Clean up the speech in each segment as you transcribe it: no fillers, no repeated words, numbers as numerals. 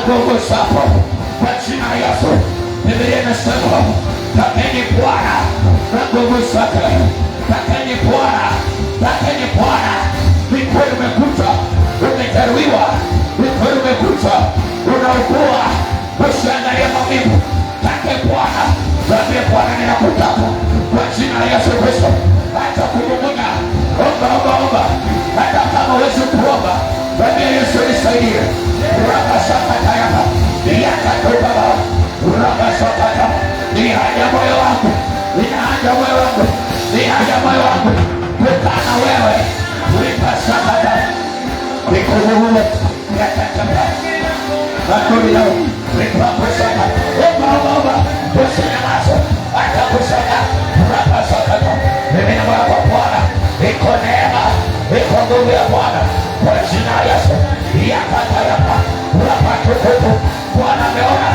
nguvu zako kwa jina la Yesu. Biblia inasema takeni Bwana na nguvu zake, takeni Bwana, takeni Bwana. Ni kweli umekuta umejeruhiwa, ni kweli umekuta unaugua, usiangalie maumivu. Take Bwana, mwambie Bwana ninakutaka kwa jina la Yesu Kristo. Acha kumumunya, omba omba omba. Hata kama huwezi kuomba, mwambie Yesu nisaidie. Raba sakata yaka, yakatoka baba. Raba sakata, ni haja moyo wangu, ni haja moyo wangu, ni haja moyo wangu kukana wewe. Riba sakata, nikuvuvume, yakataka makuri yao, riba kusaka, omba omba omba. Usinyamaze, acha kusaka. Raba sakata, mimi na Bwana Bwana, iko neema, iko nguvu ya Bwana kwa jina la Yesu. Yakata yaka, raba tukutu. Bwana ameona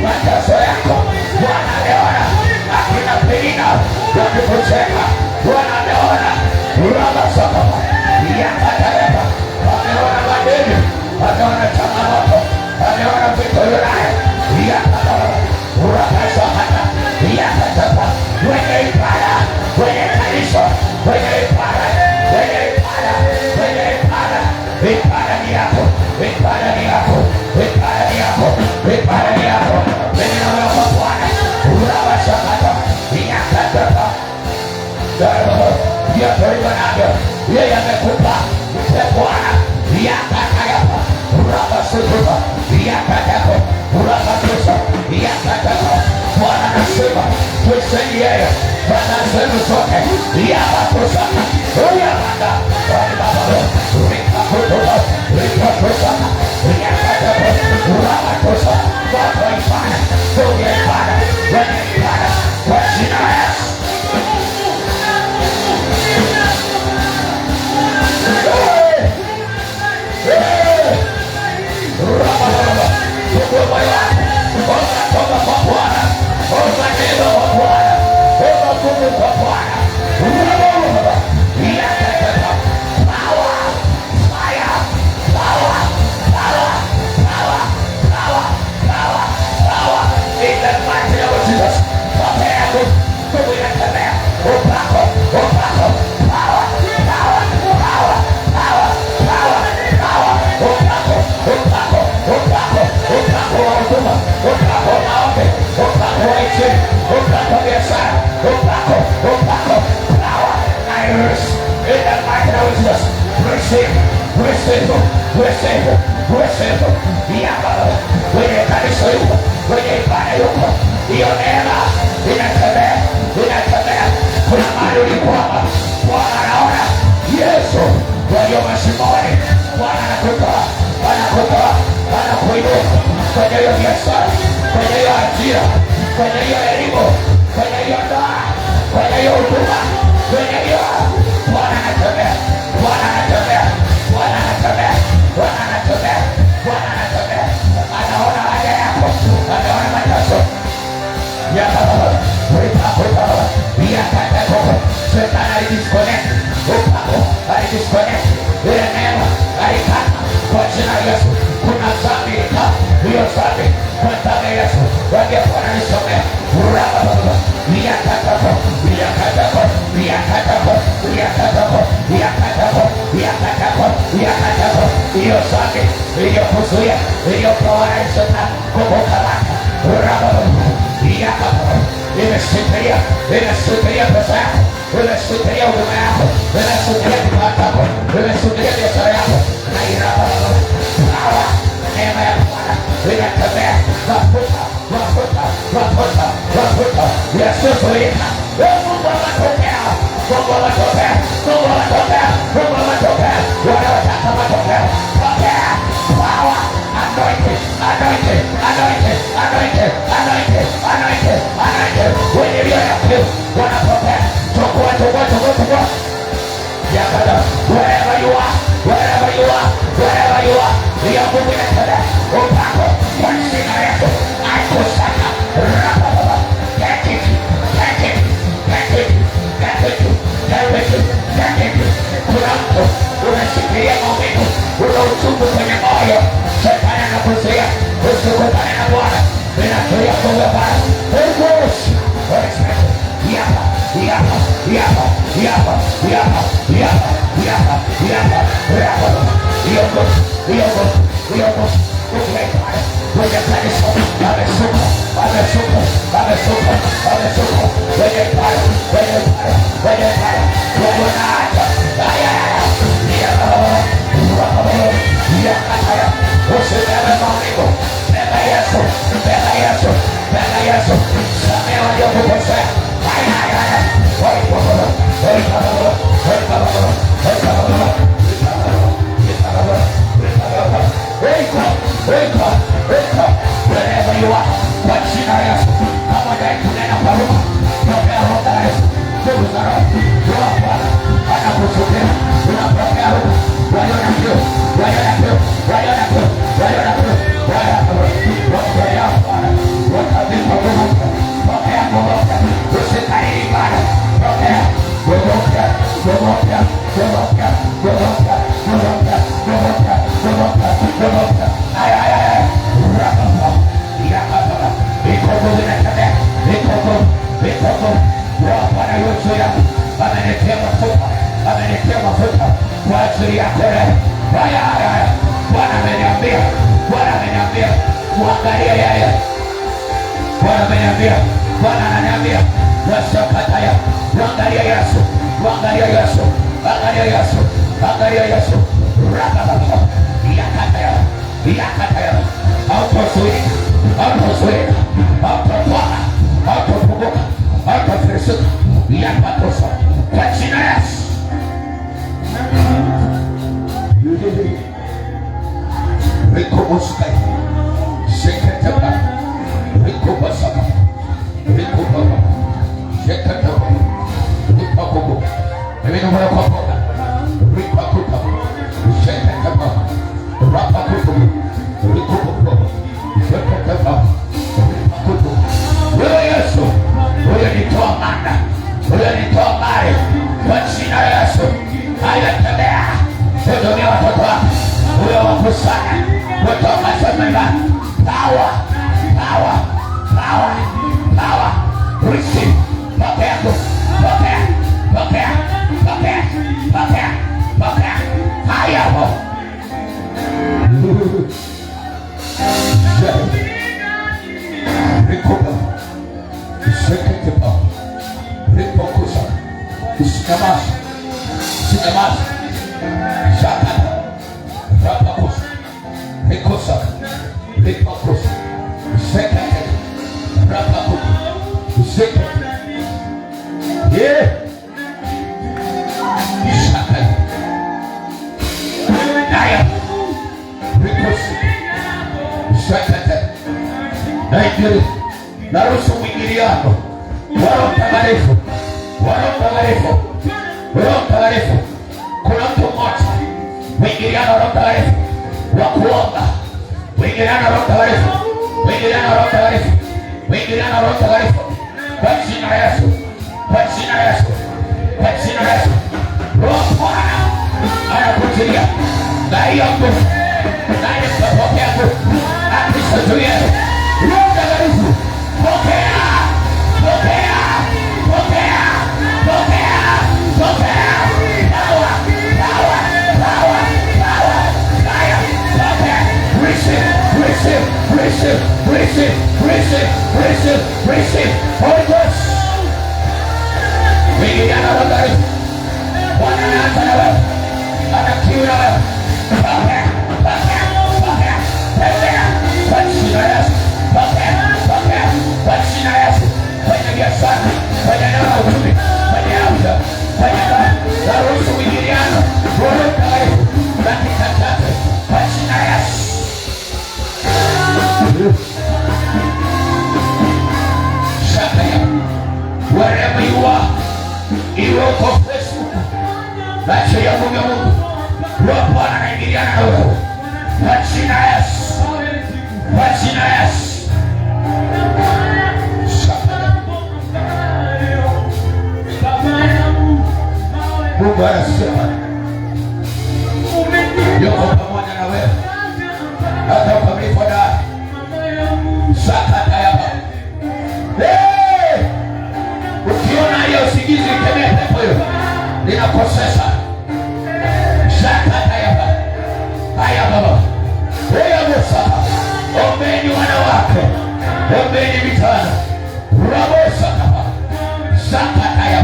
mateso yako, Bwana ameona akina Penina wakikucheka, Bwana ameona. Raba sakata, yakata yaka, ameona madeni, ameona changamoto, ameona vitu vibaya. Yakata raba sakata, yakata wenye ibada, wenye kanisa, wenye ibada, wenye ibada, wenye ibada. Ibada ni yako, ibada ni yako, ibada ni yako, ibada ni yako. Mimi na wewe kwa Bwana. Raba sakata, yakata vyote ulivyo navyo yeye amekupa. Mpe Bwana. Yakata yako, raba sakata, yakata raba sakata, yakata. Bwana anasema tusaidie yeye, Bwana zenu zote yabakusaka uyabanda wababa rikakutoka rikakusaka yakata rabakusa watu wa ibada, wenye ibada, wenye ibada kwa jina la Yesu. Rababa tuko moyo wako, toka kwa Bwana, omba neno kwa Bwana, omba nguvu kwa Bwana. Yakata power, fire, power, power, power, power, power, power. In the mighty name of Jesus, pokea nguvu inatembea, upako, upako, power, power, power, power, power, power, upako, upako, upako, upako wa huduma, upako wa maombi, upako wa injili, upako wa biashara, upako, upako, power, iris. In the mighty name of Jesus, receive, receive, receive, receive. Yakata, wenye kanisa yuko, wenye ibada yuko, hiyo neema inatembea, inatembea. Kuna mahali ulikwama, Bwana anaona. Yesu walio mashimoni, Bwana anakutoa, anakutoa, anakuinua kwenye hiyo biashara, kwenye hiyo ajira, kwenye hiyo elimu, kwenye hiyo ndoa, kwenye hiyo huduma, kwenye hiyo. Bwana anatembea, Bwana anatembea, Bwana anatembea, Bwana anatembea, Bwana anatembea. Anaona haja yako, anaona mateso yakata ripako yakata. Shetani alidisconnect upako, alidisconnect ile neema, alikata kwa jina la Yesu. Kuna dhambi ika hiyo dhambi kwa damu ya Yesu. Waje Bwana nisomea raba yakata yakata yakata yakata yakata yakata yakata. Hiyo dhambi iliyokuzuia, iliyokuona Shetani kukukamata raba yakata imeshikilia, imeshikilia pesa yako, imeshikilia huduma yako, imeshikilia kipato chako, imeshikilia biashara yako. Na iraba power, neema ya Bwana inatembea, mafuta, mafuta, mafuta, mafuta yasiyozuilika. Mungu ametokea, Mungu ametokea, Mungu ametokea, Mungu ametokea. Wanaotaka matokeo, pokea power, anointing, anointing, anointing, anointing, anointing, anointing, anointing. Wenye hiyo ya kiu wanapokea. Chukua, chukua, chukua, chukua. Yakata, wherever you are, wherever you are, wherever you are, hiyo nguvu inatembea. Upako kwa jina la Yesu, aikusaka. Take it, take it, Usikutane na Bwana. Ninazuia nguvu ya Bwana. Holy Ghost. Holy Spirit. Yapa. Yapa. Yapa. Yapa. Yapa. Yapa. Yapa. Yapa. Yapa. Yoko. Yoko. Yoko. Kwenye kanisa amesuka, amesuka, amesuka, amesuka. Kwenye pale, kwenye pale, kwenye pale. Kwenye naaja. Aya. Yakataya. Usibebe maumivu. Beba Yesu. Beba Yesu. Beba Yesu. Samehe waliokukosea. Aya. Oi kababa. Oi kababa. Oi kababa. Oi kababa. Wake up, wake up, wake up, wherever you are. Kwa jina la Yesu, kama dai kunena kwa lugha, pokea roho ya Yesu. Nguvu za roho, roho Bwana anakusudia, unapokea roho. Waliona kiu, waliona kiu, waliona kiu, waliona kiu, waliona kiu. Pokea Bwana, wakabidhi nguvu, pokea nguvu, usikaidi Bwana, pokea nguvu, nguvu, nguvu, amenitia mafuta kwa ajili yako leo. Bwana ameniambia, muangalie yeye. Bwana ameniambia, Bwana ananiambia, wasakataya, muangalie Yesu, muangalie Yesu, angalia Yesu, angalia Yesu. Rakababa, yakataya, yakataya. Autozuika, autozuika, autopona, autopunguka, autofirisika, yakatosa kwa jina la Yesu. Rikobosukai, seketaba, rikobasaka, rikobaba, seketaba, rikobobo, eminumero koboga, rikoboba, seketaba, rapakobo, rikobobo, seketaba, rikobobo. Wewe Yesu, wewe nitoa manda, wewe nitoa mali, kwa jina la Yesu. Haya, tembea, hudumia watoto wako, huyo wakusanya kutoka sema power, power, power, power. Receive, pokea, pokea, pokea, pokea, pokea, pokea. Haya ho. Rikoba, seketepa, ripokusa, usinyamaze, usinyamaze. Shakata, rapakusa, rikosa, ripokusa, sekete, rapakusa, sekete. Yeah. Shakata. Naya. Rikosa, sekete. Naikiri, naruhusu mwingiliano. Roho Mtakatifu, Roho Mtakatifu, Roho Mtakatifu. Kuna mtu mmoja, mwingiliano Roho Mtakatifu wa kuomba, mwingiliano Roho Mtakatifu, mwingiliano Roho Mtakatifu, mwingiliano Roho Mtakatifu, kwa jina la Yesu, kwa jina la Yesu, kwa jina la Yesu. Roho Bwana anakujilia na hiyo nguvu, na hiyo kupokea nguvu, akisujudia Roho Mtakatifu, pokea, pokea, pokea, pokea, pokea. Power, power, power, power, fire, pokea. Receive, receive, receive, receive, receive, receive, receive. Holy Ghost. Mwingiliano Roho Mtakatifu. Bwana anaanza na wewe, ana kiu na wewe. Pokea, pokea, pokea, pokea, kwa jina la Yesu. Pokea, pokea, kwa jina la Yesu. Kwenye biashara, kwenye eneo la uchumi, kwenye afya, kwenye ndoa, naruhusu mwingiliano Roho Mtakatifu katika chake, kwa jina la Yesu. Shakaya, wherever you are, iwe uko Facebook, acha ya Mungu, Roho Bwana anaingiliana na wewe, kwa jina la Yesu, kwa jina la Yesu. Mungu anasema yuko pamoja na wewe hata ukamilifu wa dahari. ombeni vitana rabosa kapa zakataya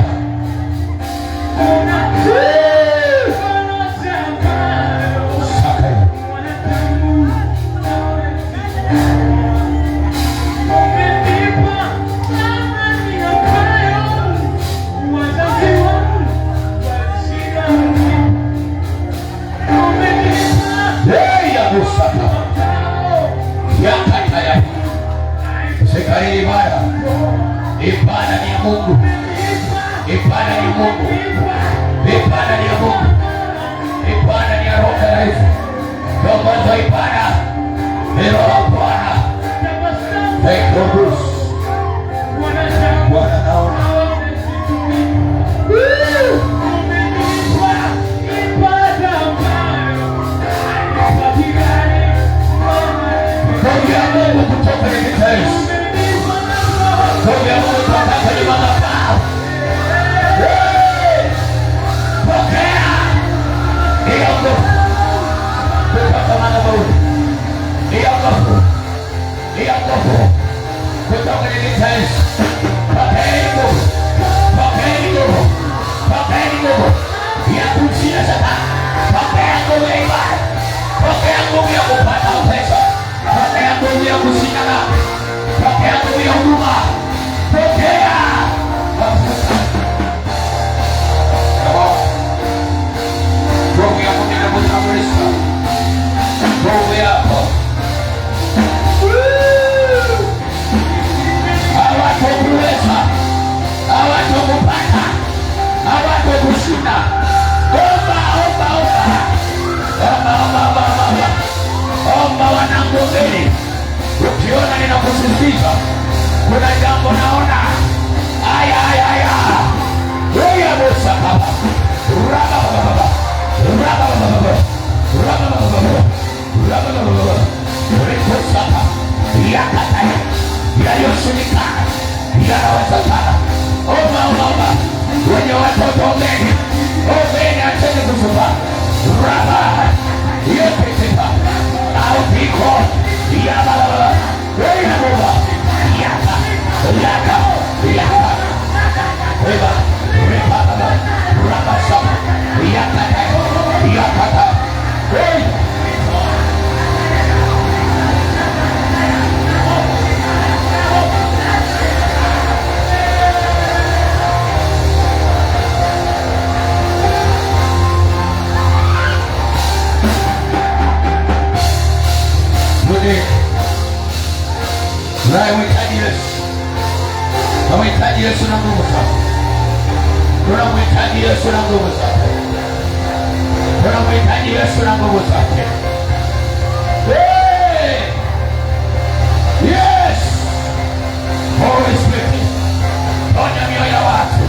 ibada ni ya Mungu, ibada ni Mungu, ibada ni ya Mungu, ibada ni ya Roho Mtakatifu. Kiongozi wa ibada ni Roho wa Bwana. Thank you Bruce. Bwana naona kwa Mungu kutoka kwenye kitaifa. Pokea Mungu kutoka kwenye madhabahu. Pokea hiyo nguvu kutoka madhabahu. Hiyo nguvu kutoka kwenye kitaifa. Pokea nguvu. Pokea nguvu. Pokea nguvu ya kushinda Shetani. Pokea nguvu ya ibada. Pokea nguvu ya kupata pesa. Pokea nguvu ya kushinda dhambi. Pokea nguvu ya huduma. Pokea. Roho ya Mungu inakutambulisha. Roho yako. Hawatakuweza. Hawatakupata. Hawatakushinda. Omba wanangu mbele. Ukiona ninakusisitiza kuna jambo naona. Aya. Wewe Musa baba. Raba. Rikosaka. Yakataya. Yaliyoshindikana. Yanawezekana. Omba. Wenye watoto ombeni acheni kusuba. Raba. Yeketipa. Au piko. Yabala. Wewe Mungu. Yaka. Raba sama. Yakata. Hey. Tunamhitaji Yesu na nguvu zake. Tunamhitaji Yesu na nguvu zake. Tunamhitaji Yesu na nguvu zake. Yes. Holy Spirit. Ponya mioyo ya watu.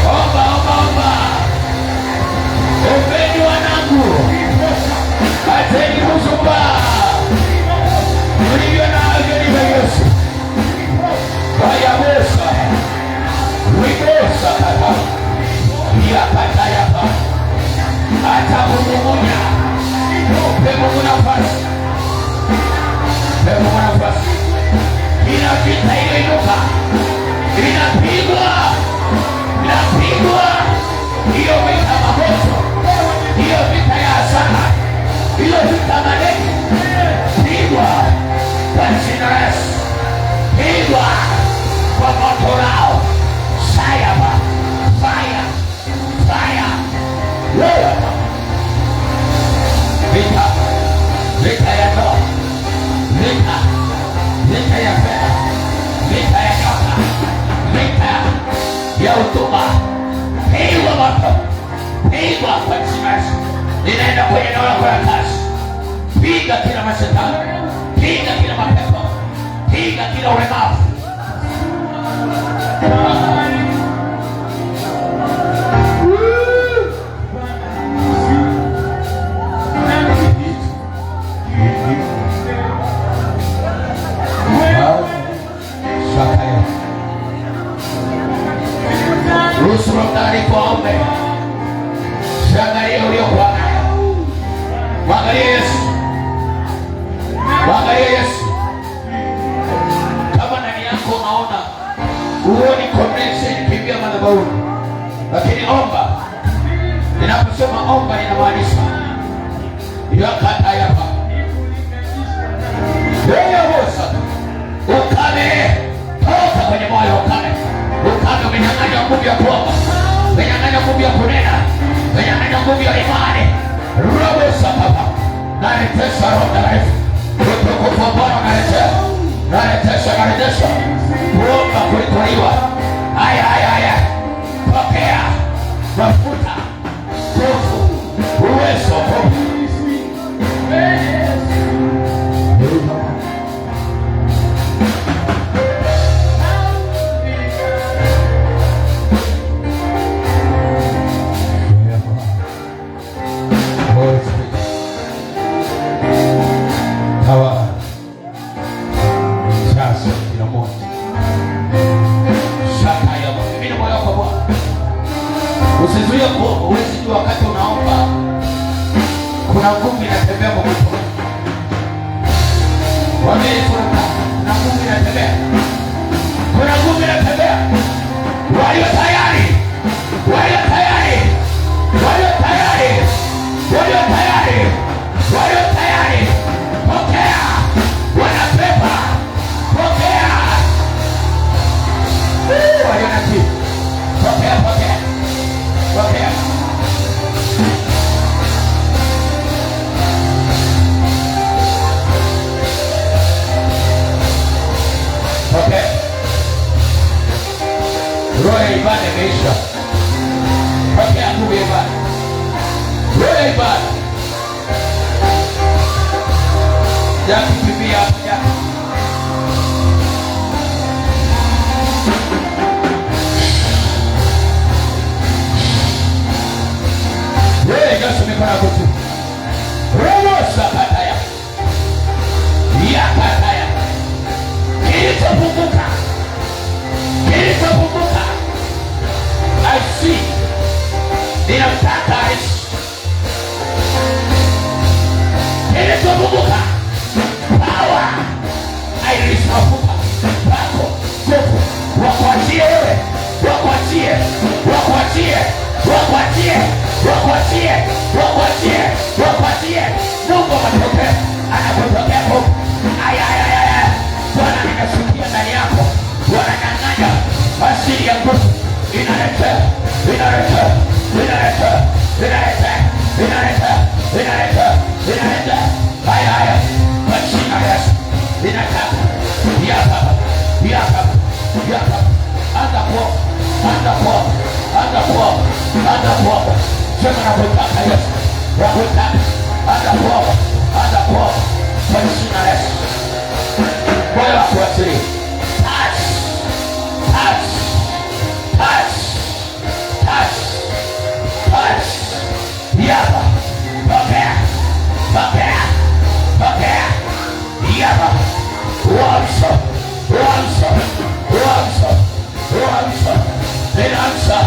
Omba. Ombeni wanangu. Ateni kusuba. Mlivyo na ageni za Yesu. Kaya Musa. Rigosa kata. Yakata yapa. Ata mumunya. Mungu nafasi. Mungu nafasi. Ina vita imenuka. Inapigwa. Hiyo vita mamoto. Hiyo vita ya hasara. Hiyo vita maneno. Pigwa kwa jina la Yesu. Pigwa kwa moto lao. Fire. Vita ya ndoa. Vita ya fedha. Vita ya nyota. Vita ya utumwa. Pigwa moto. Pigwa kwa jina la Yesu. Ninaenda kwenye eneo lako la kazi. Piga kila mashetani. Piga kila mapepo. Piga kila ulemavu. Uoni convincing kimbia madhabahu. Lakini omba. Ninaposema omba ninamaanisha yakata hapa. Wewe wosa. Ukame toka kwenye moyo ukame. Ukame umenyang'anya nguvu ya kuomba. Umenyang'anya nguvu ya kunena. Umenyang'anya nguvu ya imani. Roho sasa. Naretesha roho dhaifu. Utukufu wa Bwana unaletea. Naretesha. Kuomba kulitoliwa. Haya. Pokea mafuta. Nguvu. Uwezo. Usizuie kuomba, usijue wakati unaomba kuna nguvu inatembea kwa mtu. Wamefuata, kuna nguvu inatembea. Kuna nguvu inatembea. Walio tayari. Pokea. Wanapepa. Pokea. Walio nati. Pokea. Okay. Roho ya ibada imeisha. Pokea nguvu ya ibada. Roho ya ibada. Jakikimbia hapo. Wewe Yesu mikono yako tu. Roho sakataya. Yakataya. Kilichopunguka. I see. Ninamtaka Yesu. Kilichopunguka. Power. I release mafuta. Pako. Nguvu. Wakuachie wewe. Wakuachie. Mungu anatokea. Anapotokea Mungu. Aya. Bwana ninasikia ndani yako. Wananyang'anya asili ya nguvu. Inaleta. Haya. Mashina ya Yesu. Inataka. Yapa. Anza kuomba. Sema nakutaka Yesu. Anza kuomba. Mashina ya Yesu. Moyo wako asili. Touch. Yapa. Pokea. Yapa. Uamsho. Ninaamsha.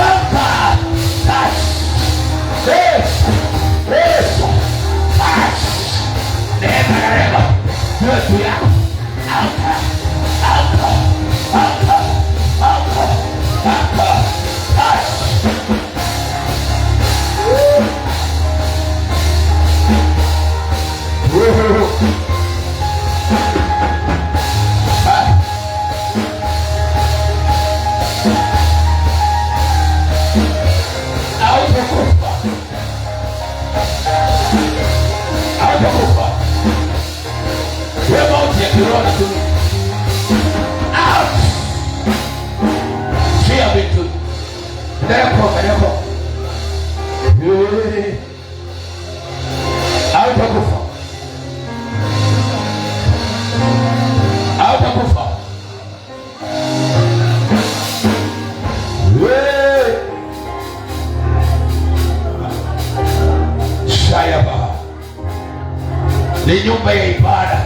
Amka. Touch. Yes. Touch. Neema. Yesu yako. Amka. Touch. Hautakufa. Wewe mauti ya kiroho tu. Out. Shia vitu. Hautakufa. Ni nyumba ya ibada.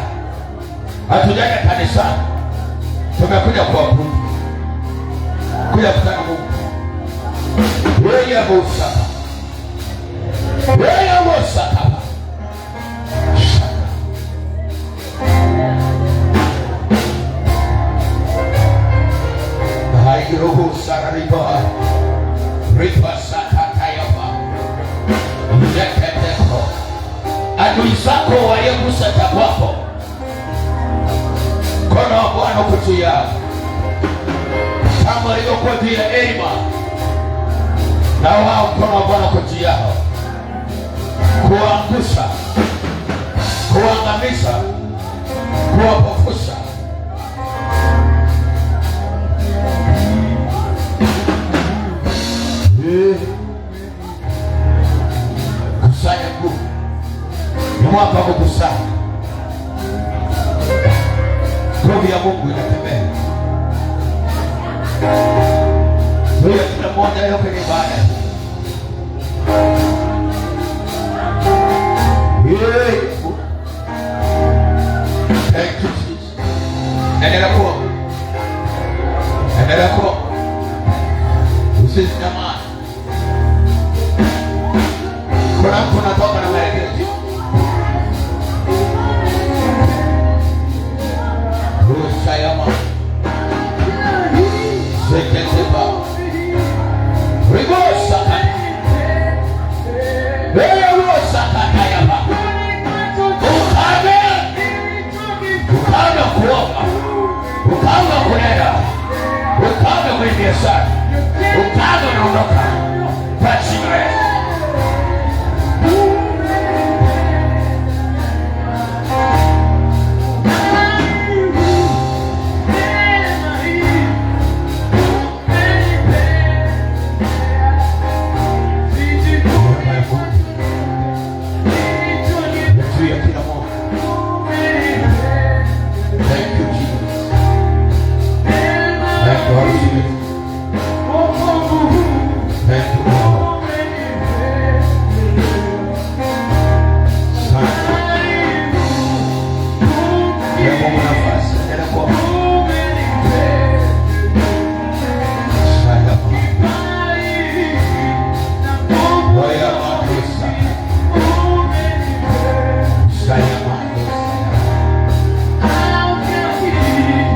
Hatujaja kanisani. Tumekuja kuabudu. Kuja kutana Mungu. Wewe Musa. juu ya Elima, na wao mkono wa Bwana kwa juu yao, kuangusha, kuangamiza, kuwapofusha. Kusanya nguvu, ni mwaka wa kukusanya. Nguvu ya Mungu inatembea juu ya kila mmoja leo kwenye ibada. Thank you Jesus. Endelea kuwa, endelea kuwa, usinyamaze. Kuna mtu anatoka na maelekezo. Sayama seketeba rigosa kana rigosa kana yaba ukame kuomba, ukame kunena, ukame kwenye biashara, ukame unaondoka kwa jina la Yesu.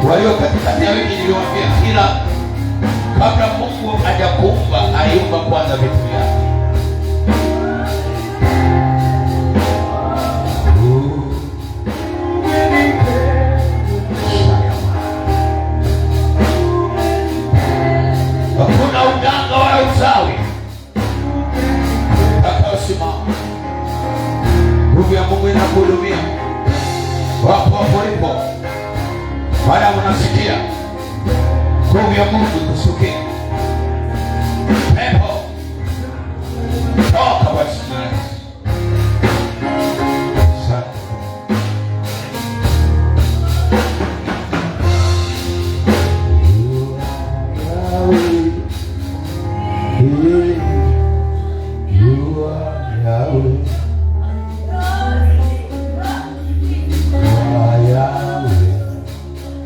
Kwa hiyo katikati ya wiki niliwaambia kila kabla Mungu hajakuumba aliumba kwanza vitu vyake. Hakuna uganga wala uchawi utakaosimama. Nguvu ya Mungu inakuhudumia wapo walipo. Baada unasikia nguvu ya Mungu ikusukia, pepo toka kwa jina la Yesu.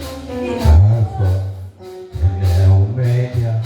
Alpha and Omega.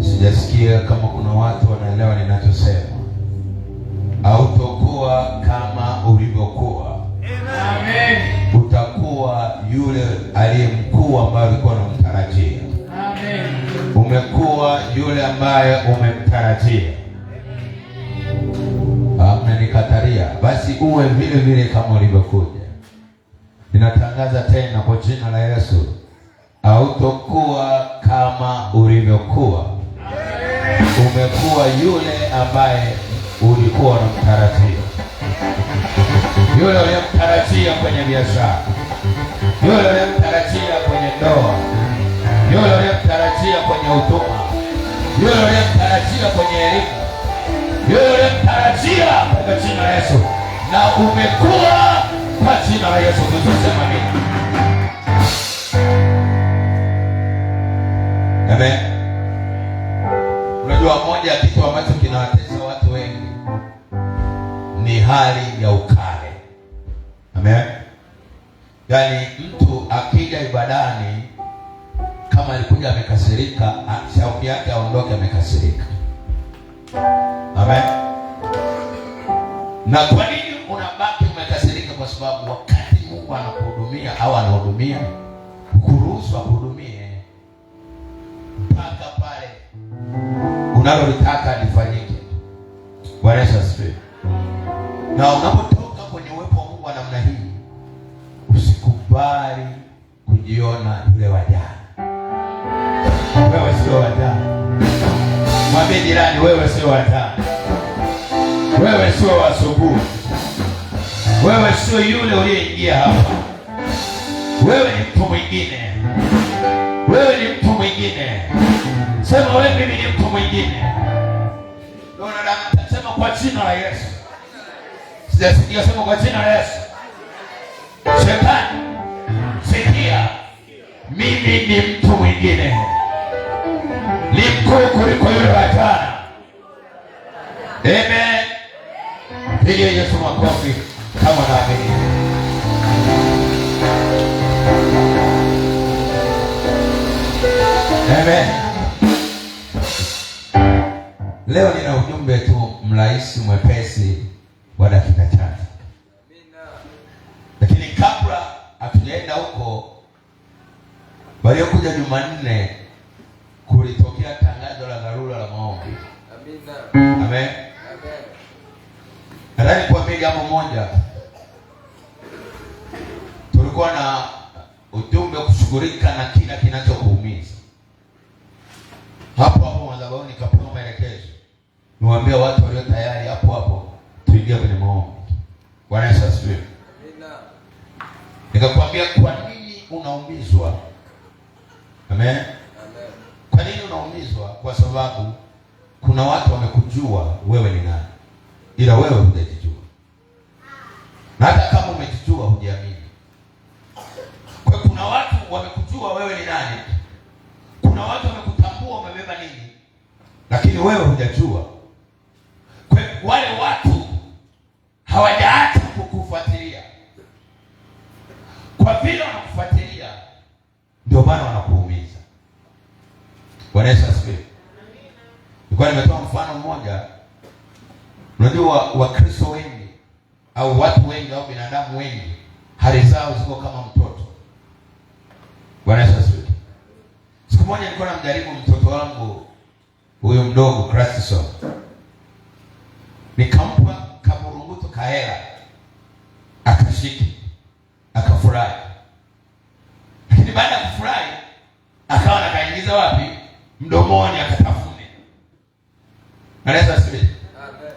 Sijasikia kama kuna watu wanaelewa ninachosema. Hautakuwa kama ulivyokuwa. Amen. Utakuwa yule aliye mkuu ambaye ulikuwa unamtarajia. Amen. Umekuwa yule ambaye umemtarajia. Amenikataria, basi uwe vile vile kama ulivyokuja. Ninatangaza tena kwa jina la Yesu, hautakuwa kama ulivyokuwa. Umekuwa yule ambaye ulikuwa unamtarajia, yule uliyemtarajia kwenye biashara, yule uliyemtarajia kwenye ndoa, yule uliyemtarajia kwenye huduma, yule uliyemtarajia kwenye elimu, yule uliyemtarajia kwa jina la Yesu, na umekuwa kwa jina la Yesu. Tuseme amina. Amen. Unajua moja ya kitu ambacho kinawatesa watu wengi ni hali ya ukale. Amen. Yaani mtu akija ibadani kama alikuja amekasirika, shauku yake aondoke amekasirika. Amen. Na kwa nini unabaki umekasirika? Kwa sababu wakati Mungu anakuhudumia au anahudumia, kuruhusu akuhudumie mpaka pale unalolitaka lifanyike. Bwana Yesu asifiwe. Na unapotoka kwenye uwepo wa Mungu wa namna hii, usikubali kujiona yule wa jana. Wewe sio wa jana. Mwambie jirani, wewe sio wa jana. Wewe sio wa asubuhi. Wewe sio yule uliyeingia hapa. Wewe ni mtu mwingine. Wewe ni mtu mwingine. Sema wewe, mimi ni mtu mwingine. Ndio nasema kwa jina la Yesu. Sijasikia, sema kwa jina la Yesu. Shetani, sikia, mimi ni mtu mwingine. Ni mkuu kuliko yule wa jana. Amen. Piga Yesu makofi kama naamini. Amen. Leo nina ujumbe tu mrahisi mwepesi wa dakika chache. Lakini kabla hatujaenda huko, waliokuja Jumanne kulitokea tangazo la dharura la maombi. Amina. Amen. Nadhani kuambia jambo moja. Tulikuwa na ujumbe kushughulika na kila kinachokuumiza. Hapo hapo madhabahuni nikapewa maelekezo. Niwaambia watu walio tayari hapo tuingie kwenye maombi. Bwana Yesu asifiwe. Amina. Nikakwambia kwa nini unaumizwa? Amen. Amen. Kwa nini unaumizwa? Kwa sababu kuna watu wamekujua wewe ni nani, ila wewe hujajijua. Na hata kama umejijua hujiamini. Kwa kuna watu wamekujua wewe ni nani. Kuna watu wamekutambua umebeba nini, lakini wewe hujajua. Kwa wale watu hawajaacha kukufuatilia. Kwa vile wanakufuatilia, ndio maana wanakuumiza. Bwana Yesu asifiwe. Nilikuwa nimetoa mfano mmoja. Unajua Wakristo wengi au watu wengi au binadamu wengi hali zao ziko kama mtoto. Bwana Yesu asifiwe. Siku moja nilikuwa namjaribu mtoto wangu huyo mdogo Christison. Nikampa kaburunguto kahela. Akashiki. Akafurahi. Lakini baada ya kufurahi akawa anakaingiza wapi? Mdomoni akatafune. Bwana Yesu asifiwe. Amen.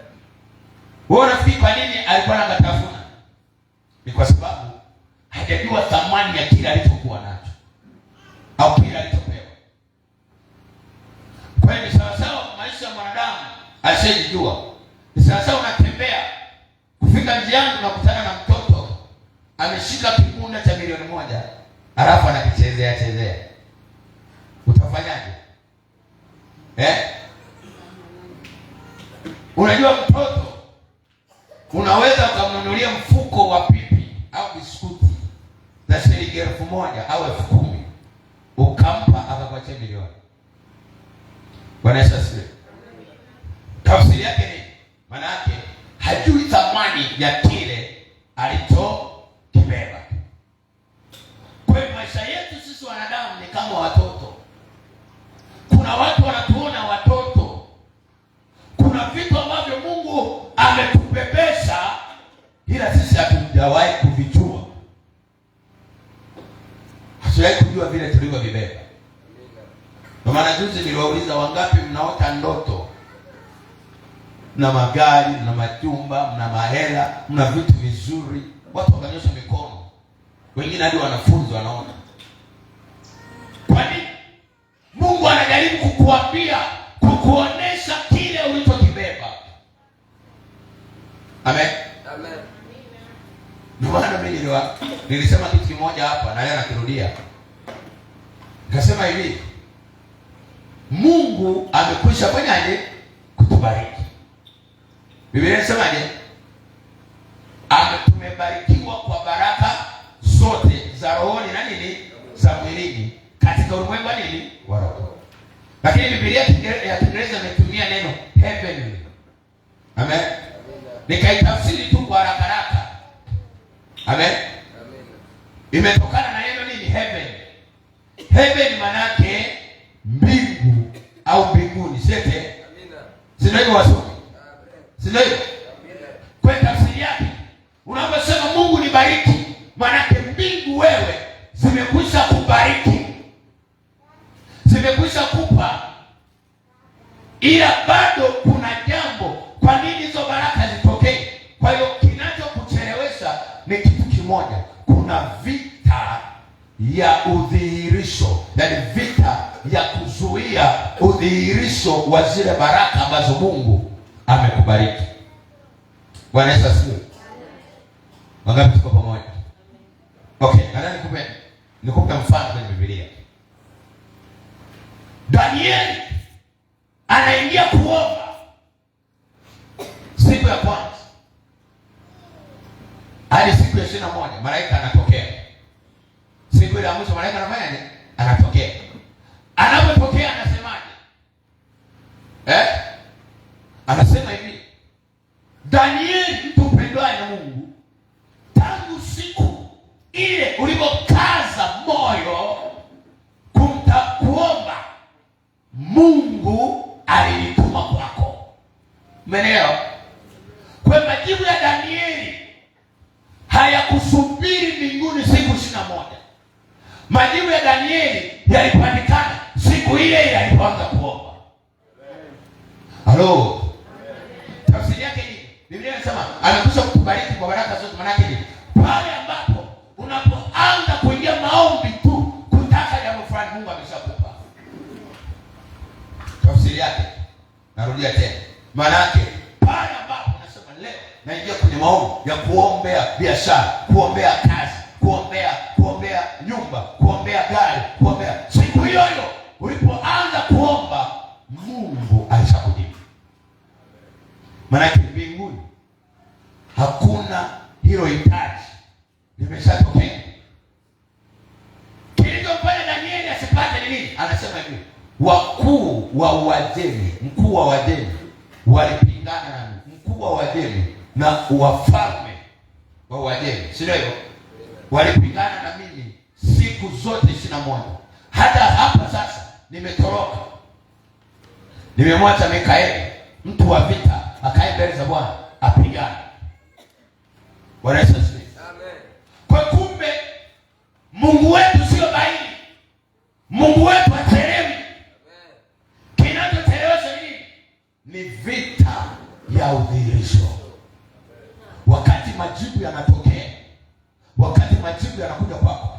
Wewe unafikiri kwa nini alikuwa anatafuna? Ni kwa sababu hajajua thamani ya kile alichokuwa nacho au kile alichopewa. Kwa hiyo ni sawasawa maisha ya mwanadamu asiyejijua. Ni sawasawa unatembea kufika njiani unakutana na mtoto ameshika kibunda cha milioni 1 alafu anakichezea. Utafanyaje? Unajua mtoto unaweza ukamnunulia mfuko wa pipi au biskuti za shilingi 1000 au 10,000 ukampa akakuachia milioni. Bwana Yesu asifiwe. Tafsiri yake ni maana yake hajui thamani ya kile alichokibeba. Kwa maisha yetu sisi wanadamu ni kama watoto. Kuna watu wanatuona watoto. Kuna vitu ambavyo Mungu ametubebesha ila sisi hatujawahi kuvijua. Hatujawahi kujua vile tulivyovibeba. Kwa maana juzi niliwauliza wangapi mnaota ndoto? Mna magari, mna majumba, mna mahela, mna vitu vizuri. Watu wakanyosha mikono. Wengine hadi wanafunzi wanaona. Kwani Mungu anajaribu kukuambia, kukuonesha kile ulichokibeba. Amen. Amen. Ndio maana mimi nilisema kitu kimoja hapa na leo nakirudia. Nikasema hivi, Mungu amekwisha fanyaje? Kutubariki. Biblia inasemaje? Tumebarikiwa kwa baraka zote za rohoni na nini? Za mwilini katika ulimwengu nini? Wa roho. Lakini Biblia ya Kiingereza imetumia neno heavenly. Amen. Nikaitafsiri tu kwa haraka haraka. Amen. Imetokana na neno nini? Heaven. Heaven maana yake mbingu au mbinguni. Sete. Amina. Sio hivyo wasomi? Sio hivyo? Kwa tafsiri yake unaposema Mungu nibariki, maana yake mbingu wewe zimekwisha kubariki. Zimekwisha kupa. Ila bado kuna jambo, kwa nini hizo baraka zitokee? Kwa hiyo kinachokuchelewesha ni kitu kimoja. Kuna vita ya udhihirisho, yaani vita ya kuzuia udhihirisho wa zile baraka ambazo Mungu amekubariki. Bwana Yesu asifiwe. Wangapi tuko pamoja? Okay, nataka nikupe mfano kwenye Biblia. Danieli anaingia kuomba siku ya kwanza hadi siku ya 21 malaika anatokea. Siku ile ya mwisho malaika anafanya nini? Anatokea. Anapotokea anasemaje? Anasema hivi, Danieli mtu upendwaye na Mungu, tangu siku ile ulipokaza moyo kuomba, Mungu alinituma kwako. Umeelewa? Kwa majibu ya Danieli hayakusubiri mbinguni siku 21. Majibu ya Danieli yalipatikana siku ile alipoanza kuomba. Halo. Tafsiri yake ni Biblia inasema amekwisha kutubariki kwa baraka zote. Maana yake pale ambapo unapoanza kuingia maombi tu kutaka jambo fulani, Mungu ameshakupa. Tafsiri yake narudia tena. Maana yake pale ambapo unasema leo naingia kwenye maombi ya kuombea biashara, kuombea kazi, kuombea nyumba, kuombea gari, kuombea, siku hiyo ulipoanza kuomba, Mungu alishakujibu. Maana mbinguni hakuna hilo hitaji, limeshatokea. Kilichofanya Danieli asipate ni nini? Anasema hivi, wakuu wa Uajemi, mkuu wa Uajemi walipingana na mkuu wa Uajemi na wafalme wa Uajemi, sio hivyo? Walipingana na mimi siku zote 21. Hata hapa sasa nimetoroka, nimemwacha Mikaeli mtu wa vita akae mbele za Bwana apigane. Bwana Yesu asifiwe. Amen. Kwa kumbe Mungu wetu sio baili. Mungu wetu hachelewi. Amen. Kinachochelewesha nini? Ni vita ya udhihirisho. Wakati majibu yanatokea, wakati majibu yanakuja kwako,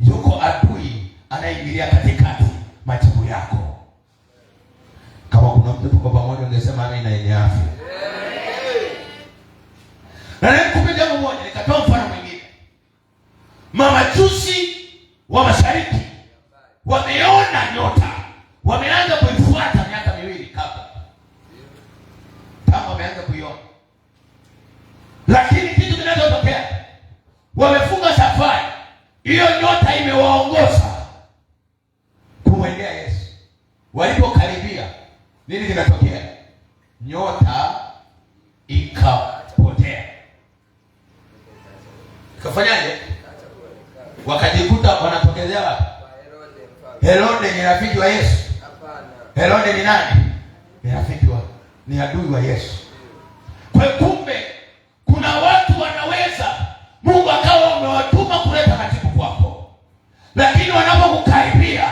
yuko adui anaingilia katikati majibu yako. Kama kuna mtu tuko pamoja ungesema amina yenye afya. Na nikupe jambo moja, nikatoa mfano mwingine. Mamajusi wa mashariki wameona nyota, wameanza kuifuata miaka 2 kabla. Kama wameanza kuiona. Lakini kitu kinachotokea, wamefunga safari, hiyo nyota imewaongoza kumwendea Yesu. Walipokaribia, nini kinatokea? Nyota ikapotea. Ikafanyaje? Wakajikuta wanatokezea wapi? Herode ni rafiki wa Yesu? Herode ni nani? Ni rafiki wa, ni adui wa Yesu. Kwa kumbe kuna watu wanaweza Mungu akawa amewatuma kuleta katibu kwako, lakini wanapokukaribia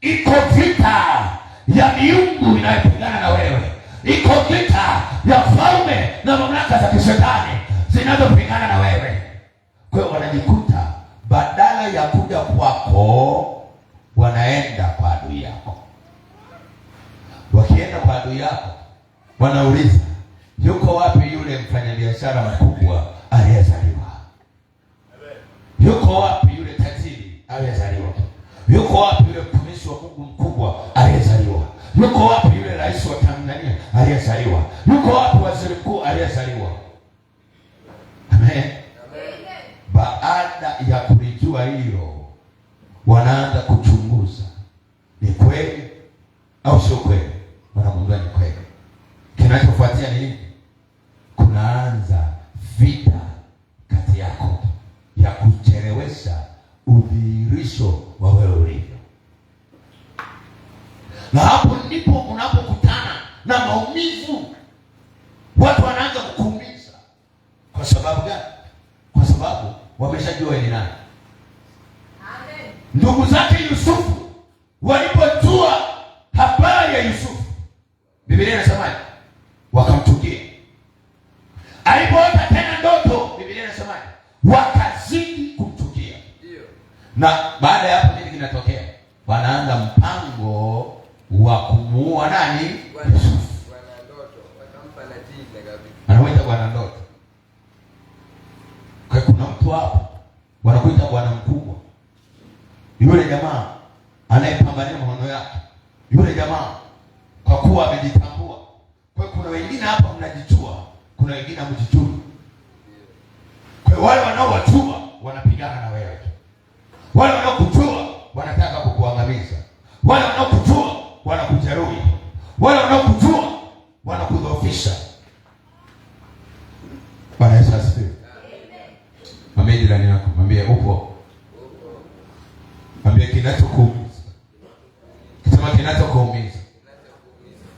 iko vita ya miungu inayopigana na wewe, iko vita ya falme na mamlaka za kishetani zinazopigana na wewe. Kwa hiyo wanajikuta badala ya kuja kwako wanaenda kwa adui yako. Wakienda kwa adui yako wanauliza, yuko wapi yule mfanyabiashara mkubwa aliyezaliwa? Yuko wapi yule tajiri aliyezaliwa? Yuko wapi yule mtumishi wa Mungu mkubwa aliyezaliwa? Yuko wapi yule rais wa Tanzania aliyezaliwa? Yuko wapi waziri mkuu aliyezaliwa? Amen. Baada ya kulijua hilo, wanaanza kuchunguza, ni kweli au sio kweli? Wanagundua ni kweli. Kinachofuatia ni nini? Kunaanza vita kati yako ya kuchelewesha udhihirisho wa wewe ulivyo, na hapo ndipo unapokutana na maumivu. Watu wanaanza kukuumiza. Kwa sababu gani? Kwa sababu wameshajua ni nani. Amen. Ndugu zake Yusufu walipojua habari ya Yusufu, Biblia inasemaje? Wakamchukia. Alipoota tena ndoto, Biblia inasemaje? Wakazidi kumchukia. Ndio. Na baada ya hapo nini kinatokea? Wanaanza mpango wa kumuua nani? Yusufu. Bwana ndoto, wakampa na jina kabisa. Anawaita bwana ndoto. Kwa kuna mtu hapo wanakuita bwana mkubwa. Yule jamaa anayepambania maono yake. Yule jamaa kwa kuwa amejitambua. Kwa kuna wengine hapa mnajijua, kuna wengine hamjijui. Kwa wale wanaowajua wanapigana na wewe. Wale wanaokujua wanataka kukuangamiza. Wale wanaokujua wanakujeruhi. Wale wanaokujua wanakudhoofisha. Bwana Yesu asifiwe. Mwambie jirani yako, mwambie upo. Mwambie kinachokuumiza. Kisema kinachokuumiza.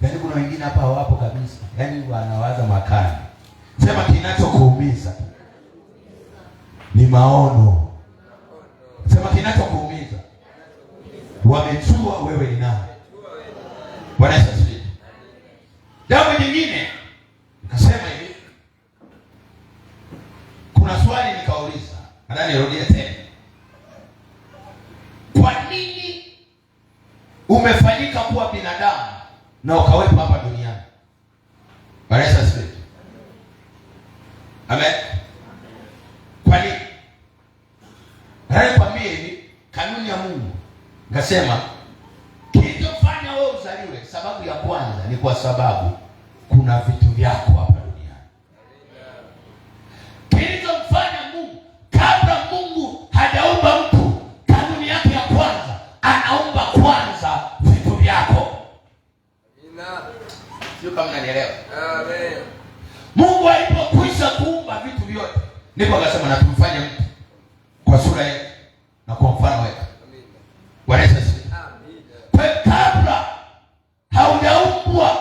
Yaani kuna wengine hapa hawapo kabisa. Yaani wanawaza makani. Sema kinachokuumiza ni maono. Sema kinachokuumiza wamejua wewe ni nani. Bwana Yesu asifiwe. Jambo jingine nikasema hivi. Kuna swali nikauliza, nadhani nirudie tena. Kwa nini umefanyika kuwa binadamu na ukawepo hapa duniani? Bwana Yesu asifiwe. Amen. Kwa nini? Nikwambie hivi, kanuni ya Mungu. Ngasema kilichofanya wewe uzaliwe, sababu ya kwanza ni kwa sababu kuna vitu vyako hapa duniani. Kilichomfanya Mungu, kabla Mungu hajaumba mtu, kanuni yake ya kwanza, anaumba kwanza vitu vyako. Amina. Sio kama unanielewa? Amen. Mungu alipokwisha kuumba vitu vyote, ndipo akasema na tumfanye mtu kwa sura yetu na kwa mfano wetu. Amina. Bwana Yesu asifiwe. Amina. Kabla haujaumbwa,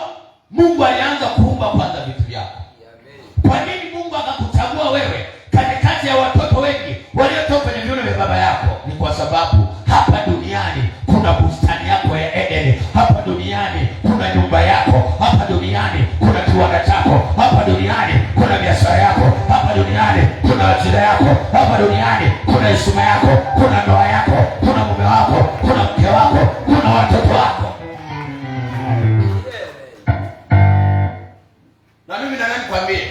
Mungu alianza kuumba kwanza vitu vyako. Amen. Kwa nini Mungu akakuchagua wewe katikati ya watoto wengi waliotoka kwenye viuno vya baba yako? Ni kwa sababu hapa duniani kuna bustani yako ya Edeni. Hapa duniani kuna nyumba yako. Hapa duniani kuna kiwanda chako. Hapa duniani kuna biashara yako. Hapa duniani kuna ajira yako. Hapa duniani kuna heshima yako. Kuna ndoa yako. Kuna mume wako. Kuna mke wako. Kuna watoto wako. Na mimi nataka nikwambie,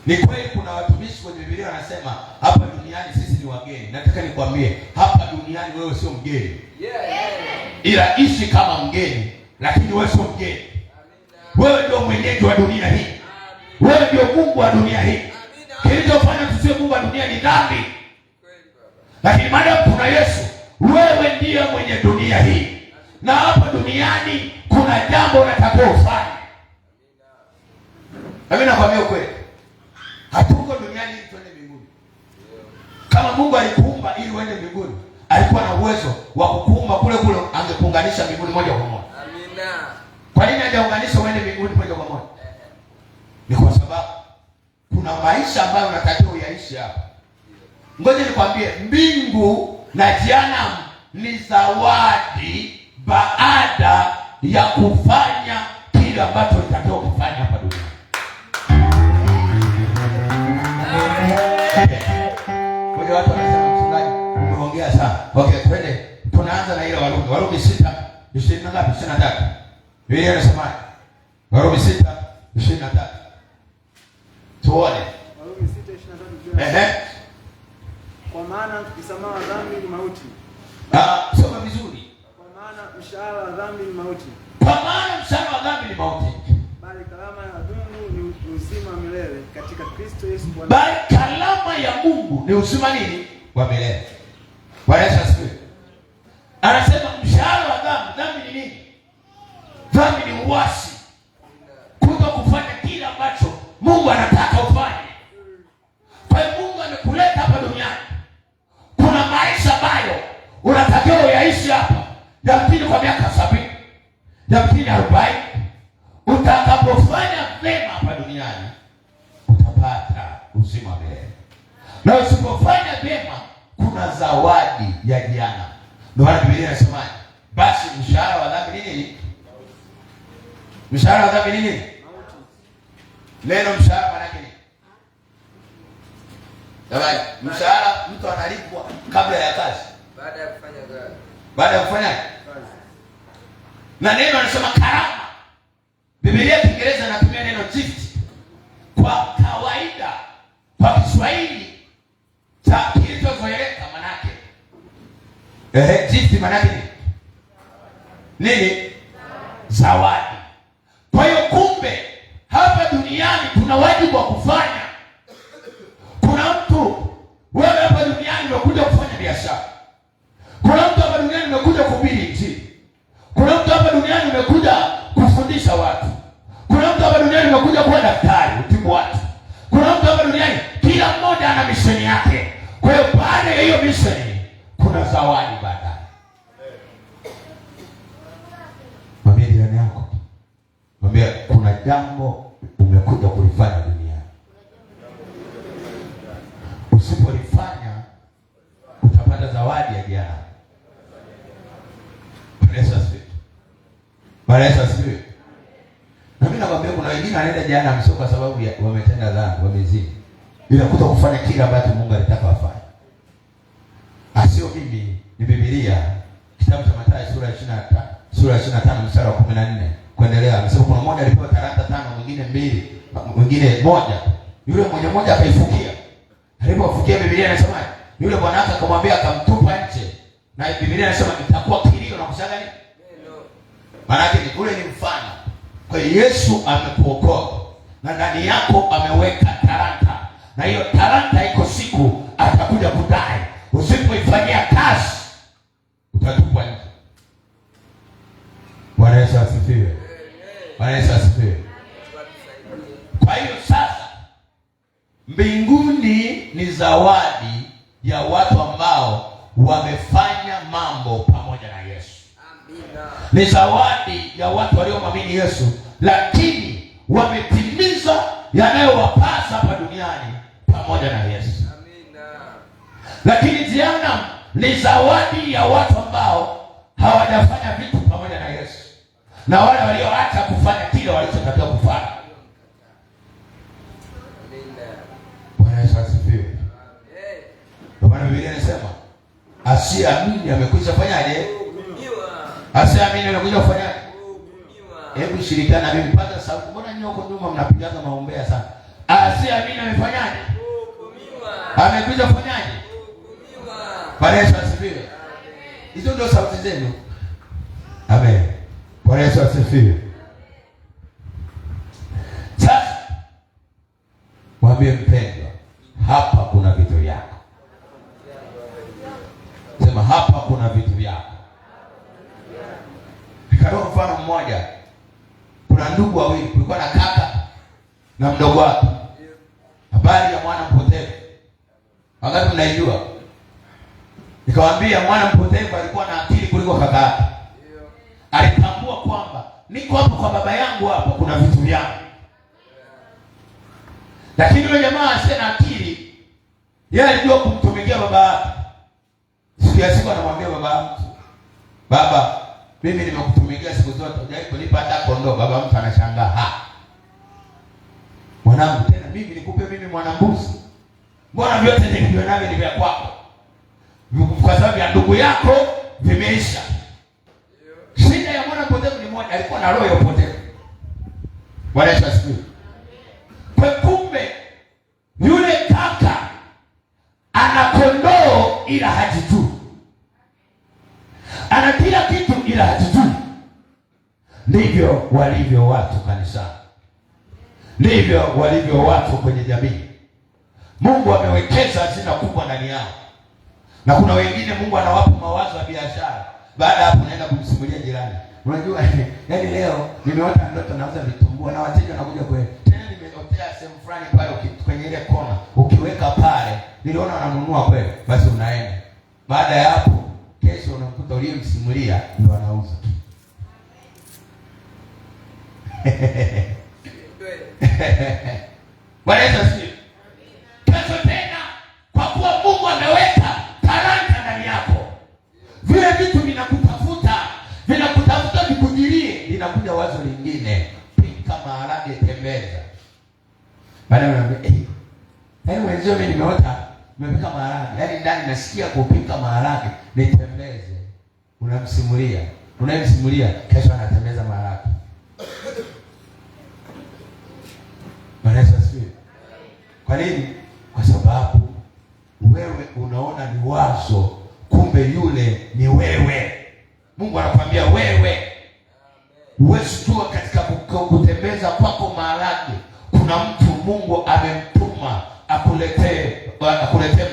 ni kweli kuna watumishi kwenye Biblia wanasema hapa duniani sisi ni wageni. Nataka nikwambie, hapa duniani wewe sio mgeni. Ila ishi kama mgeni, lakini wewe sio mgeni. Wewe ndio mwenyeji wa dunia hii. Wewe ndio Mungu wa dunia hii. Kilichofanya tusiwe Mungu wa dunia ni dhambi. Lakini maadamu kuna Yesu, wewe ndiye mwenye dunia hii. na hapa duniani kuna jambo unatakiwa ufanye. Mimi nakwambia ukweli, hatuko duniani ili tuende mbinguni. Kama Mungu alikuumba ili uende mbinguni, alikuwa na uwezo wa kukuumba kule kule, angekuunganisha mbinguni moja kwa moja. Amina. Kwa nini hajaunganisha uende mbinguni moja kwa moja? Ni kwa sababu kuna maisha ambayo unatakiwa uyaishi hapa. Ngoja nikwambie, mbingu na jehanamu ni zawadi baada ya kufanya kile ambacho unatakiwa kufanya hapa duniani. Ngoja watu wanasema mchungaji, umeongea sana. Okay, twende. Tunaanza na ile Warumi. Warumi 6:20 na ngapi? 23. Biblia inasema Warumi 6:23. Tuone. Warumi 6:23. Kwa maana msamaha wa dhambi ni mauti. Soma vizuri. Kwa maana mshahara wa dhambi ni mauti. Kwa maana mshahara wa dhambi ni mauti. Bali karama ya Mungu ni uzima wa milele katika Kristo Yesu Bwana. Bali karama ya Mungu ni uzima nini? Wa milele. Bwana Yesu asifiwe. Anasema mshahara wa dhambi ni nini? Dhambi ni uasi. Kuto kufanya kile ambacho Mungu anataka ufanye. Kwa hiyo Mungu amekuleta hapa duniani. Kuna maisha ambayo unatakiwa uyaishi hapa. Yamkini kwa miaka 70, yamkini 40. Utakapofanya vyema hapa duniani, utapata uzima wa milele. Na usipofanya vyema, kuna zawadi ya jehanamu. Ndio maana Biblia inasema, basi mshahara wa dhambi ni nini? Mshahara wa dhambi ni nini? Neno mshahara maana yake nini? Jamani, mshahara mtu analipwa kabla ya kazi, baada ya kufanya kazi. Baada ya kufanya kazi. Na neno anasema karama. Biblia Kiingereza inatumia neno gift. Kwa kawaida, kwa Kiswahili cha kilichozoeleka maana yake gift maana yake nini? Zawadi. Kwa hiyo kumbe hapa duniani kuna wajibu wa kufanya. Kuna mtu wewe hapa duniani umekuja kufanya biashara. Kuna mtu hapa duniani umekuja kuhubiri Injili. Kuna mtu hapa duniani umekuja kufundisha watu. Kuna mtu hapa duniani umekuja kuwa daktari, utibu watu. Kuna mtu hapa duniani, kila mmoja ana misheni yake. Kwa hiyo baada ya hiyo misheni kuna zawadi baadaye. Mwambie jirani yako, mwambie kuna jambo umekuja kulifanya duniani. Usipolifanya utapata zawadi ya jehanamu. Bwana Yesu asifiwe. Na mimi nakwambia kuna wengine wanaenda jehanamu sio kwa sababu wametenda dhambi, wamezini. Bila kuto kufanya kile ambacho Mungu alitaka wafanye. Asio mimi, ni Biblia. Kitabu cha Mathayo sura 25 mstari wa 14 kuendelea. Anasema kuna mmoja alipewa talanta 5, mwingine 2, mwingine 1. Yule mmoja akaifukia. Alipofukia, Biblia inasema yule bwana wake akamwambia, akamtupa nje. Na Biblia inasema itakuwa kilio na kusaga nini? Maana yake ule ni mfano. Kwa hiyo Yesu amekuokoa na ndani yako ameweka talanta. Na hiyo talanta iko siku atakuja kudai. Usipoifanyia kazi utatupwa nje. Bwana Yesu asifiwe. Bwana Yesu asifiwe. Kwa hiyo sasa mbinguni ni zawadi ya watu ambao wamefanya mambo pamoja na Yesu. Amina. Ni zawadi ya watu waliomwamini Yesu, lakini wametimiza yanayowapasa hapa duniani pamoja na Yesu. Amina. Lakini jehanamu ni zawadi ya watu ambao hawajafanya vitu pamoja na Yesu, na wale walioacha kufanya kile walichotakiwa kufanya. Bwana Yesu asifiwe. Kwa maana Biblia inasema asiamini amekwisha fanyaje? Asiamini amekwisha kufanyaje? Hebu shirikiana na mimi, pata sauti. Mbona nyinyi huko nyuma mnapigaza maombea sana? Asiamini amefanyaje? Amekwisha kufanyaje? Bwana Yesu asifiwe. Hizo ndio sauti zenu. Amen. Bwana Yesu asifiwe. Sasa mwambie mpendwa, hapa kuna vitu vyako. Sema hapa kuna vitu vyako. mfano mmoja, kuna ndugu wawili, kulikuwa na kaka na mdogo wake. Habari ya mwana mpotevu, wakati mnaijua, nikamwambia mwana mpotevu alikuwa na akili kuliko kaka yake. Alitambua kwamba niko hapa kwa baba yangu, hapa kuna vitu vyangu. Lakini yule jamaa asiye na akili, yeye alijua kumtumikia baba yake. Siku ya siku anamwambia baba mtu, baba, mimi nimekutumikia siku zote, hujai kunipa hata kondoo. Baba mtu anashangaa, ha, mwanangu, tena mimi nikupe mimi mwanambuzi? Mbona vyote nilivyo navyo ni vya kwako? Kwa sababu ya ndugu yako vimeisha. Shida ya mwana mpotevu ni moja, alikuwa na roho ya upotevu. Bwana Yesu asifiwe. Kwa kumbe yule kaka ana kondoo ila hajijui, ana kila kitu ila hajijui. Ndivyo walivyo watu kanisani, ndivyo walivyo watu kwenye jamii. Mungu amewekeza hazina kubwa ndani yao, na kuna wengine Mungu anawapa mawazo ya biashara. Baada ya hapo naenda kumsimulia jirani, unajua yaani leo nimeota ndoto nauza vitumbua na wateja wanakuja kweli. Tena nimeotea sehemu fulani pale kwenye ile kona, ukiweka pale niliona wananunua kweli. Basi unaenda. Baada ya hapo kesho unakuta uliyemsimulia ndio anauza. Bwana Yesu asifiwe. Kesho tena, kwa kuwa Mungu ameweka talanta ndani yako, vile vitu vinakutafuta vikujilie, linakuja wazo lingine, pika maharage, tembeza. Baada ya yaani wenzio, mimi nimeota nimepika maharage, yaani ndani nasikia kupika maharage, nitembeze. Unamsimulia, kesho anatembeza maharage. Bwana Yesu asifiwe. Kwa nini? Kwa sababu wewe unaona ni wazo, kumbe yule ni wewe. Mungu anakuambia wewe, huwezi jua katika kutembeza kwako maharage kuna mtu Mungu amemtuma akuletee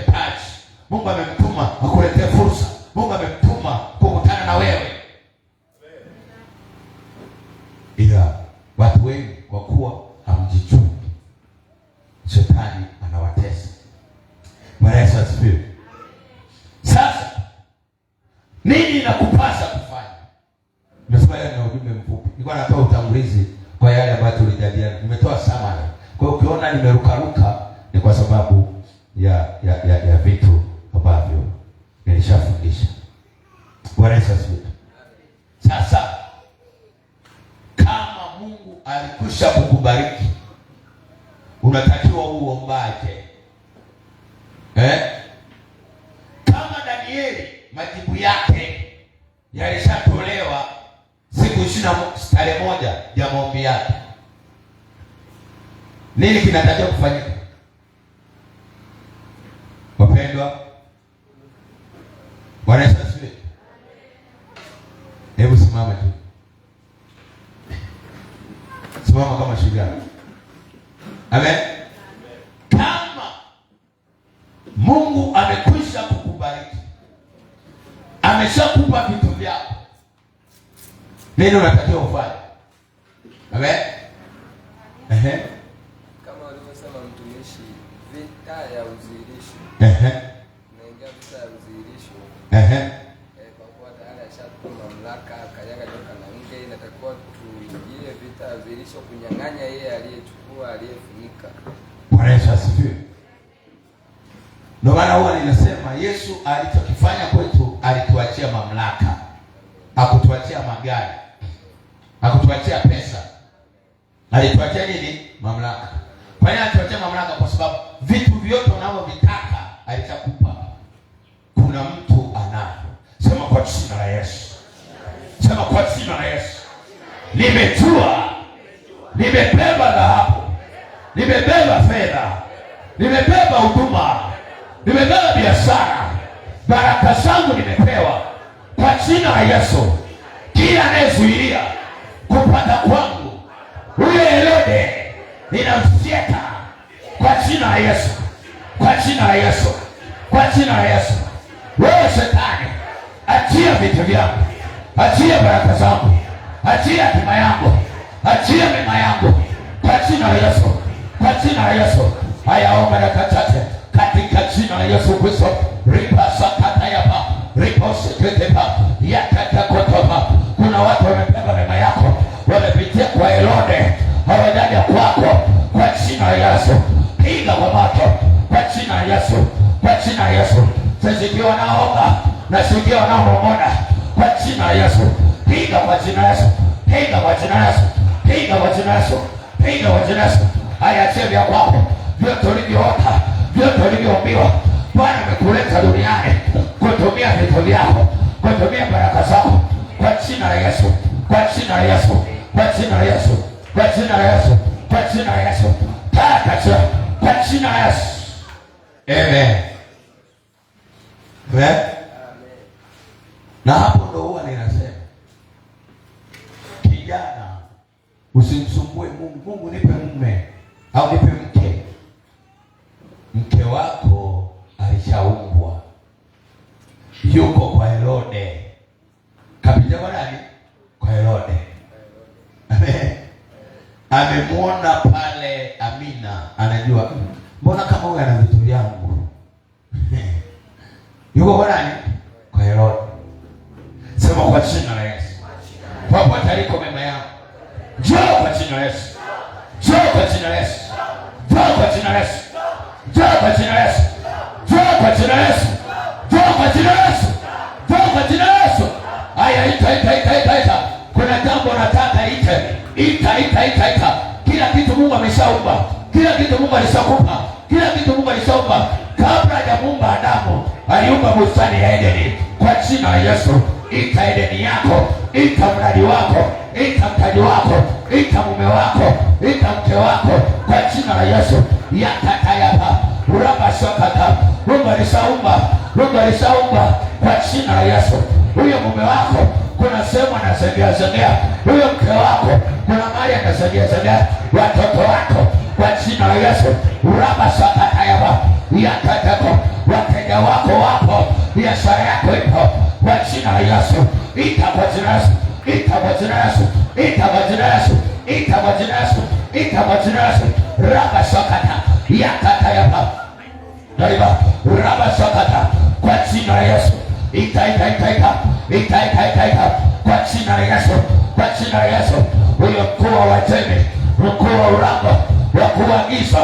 mtaji. Mungu amemtuma akuletee fursa. Mungu amemtuma kukutana na wewe. Ila watu wengi kwa kuwa hamjijui, shetani anawatesa. Bwana Yesu asifiwe. Sasa nini inakupasa kufanya? Nimesema leo na ujumbe mfupi. Nilikuwa natoa utangulizi kwa yale ambayo tulijadiliana. Nimetoa summary. Kwa hiyo ukiona nimerukaruka ni kwa sababu ya vitu ambavyo nilishafundisha. Bwana Yesu asifiwe. Sasa kama Mungu alikwisha kukubariki, unatakiwa uombaje? Kama Danieli majibu yake yalishatolewa siku 21 ya maombi yake, nini kinatakiwa kufanyika? Wapendwa, Bwana Yesu asifiwe. Hebu simama tu. Simama kama shujaa. Amen. Kama Mungu amekwisha kukubariki, ameshakupa vitu vyako, nini unatakiwa ufanye? Amen. Kama walivyosema mtumishi, vita ya udhihirisho. Naingia vita ya udhihirisho. Kwa kuwa tayari ashatupa mamlaka, kanyaga nyoka na nge, inatakiwa tuingie vita ya udhihirisho, kunyang'anya yeye aliyechukua, aliyefunika. Bwana Yesu asifiwe. Ndio maana huwa ninasema Yesu alichokifanya kwetu, alituachia mamlaka. Hakutuachia magari, hakutuachia pesa. Alituachia nini? Mamlaka. Kwa nini alituachia mamlaka? Kwa sababu vitu vyote unavyovitaka alichakupa. Kuna mtu anavyo. Sema kwa jina la Yesu. Sema kwa jina la Yesu. Nimejua, nimebeba dhahabu, nimebeba fedha, nimebeba huduma, nimebeba biashara, baraka zangu nimepewa kwa jina la Yesu. Kila anayezuilia kupata kwangu, huyo Herode ninamfyeka kwa jina la Yesu, kwa jina la Yesu, kwa jina la Yesu. Wewe shetani, achia vitu vyangu, achia baraka zangu, achia hatima yangu, achia mema yangu kwa jina la Yesu, kwa jina la Yesu. Haya, omba dakika chache katika jina la Yesu Kristo. Ripasakata yapa riposetetepa yakatakotopa. Kuna watu wamebeba mema yako, wamepitia kwa Herode, hawajaja kwako. Kwa jina la Yesu piga kwa moto, kwa jina la Yesu, kwa jina la Yesu. Sisikia wanaomba na sikia wanaomona, kwa jina la Yesu piga, kwa jina la Yesu piga, kwa jina la Yesu piga, kwa jina la Yesu piga, kwa jina la Yesu. Haya, cheni ya kwako vyote ulivyoota, vyote ulivyoombiwa. Bwana amekuleta duniani kutumia vitu vyako, kutumia baraka zako, kwa jina la Yesu, kwa jina la Yesu, kwa jina la Yesu, kwa jina la Yesu, kwa jina la Yesu, takatifu, kwa jina la Yesu. Amen. Amen. Na hapo ndo huwa ninasema kijana, usimsumbue Mungu. Mungu, nipe mume au nipe mke. Mke wako alishaumbwa, yuko kwa Herode. Kapita kwa nani? Kwa Herode. Amen. Amemwona pale Amina, anajua mbona kama huyu ana vitu vyangu. Yuko kwa nani? Kwa Herode. Sema kwa jina la Yesu, popote aliko mema yako, njoo kwa jina la Yesu, njoo kwa jina la Yesu, njoo kwa jina la Yesu, njoo kwa jina la Yesu, njoo kwa jina la Yesu, njoo kwa jina la Yesu, njoo kwa jina la Yesu. Haya, ita. Kuna jambo nataka ita. Kila kitu Mungu ameshaumba, kila kitu Mungu alishakupa, kila kitu Mungu alishaumba. Kabla hajamuumba Adamu, aliumba bustani ya Edeni. Kwa jina la Yesu, ita Edeni yako, ita mradi wako, ita mtaji wako, ita mume wako, ita mke wako, kwa jina la Yesu. Yakatayapa urabashokata. Mungu alishaumba kwa jina la Yesu. Huyo mume wako kuna sehemu anasegea, huyo mke wako kuna mahali anasegea, watoto wako kwa jina la Yesu. Urabashokatayapa yakatako, wateja wako wapo, biashara yako ipo, kwa jina la Yesu. Ita kwa jina la Yesu, ita kwa jina la Yesu, ita kwa jina la Yesu, ita kwa jina la Yesu, ita kwa jina la Yesu. Rabashokata yakatayapa Daiba Rabashokata, kwa jina la Yesu. Ita kwa jina la Yesu, kwa jina la Yesu. Huyo mkuu wa Wajemi, mkuu wa Urambo, wa kuagiza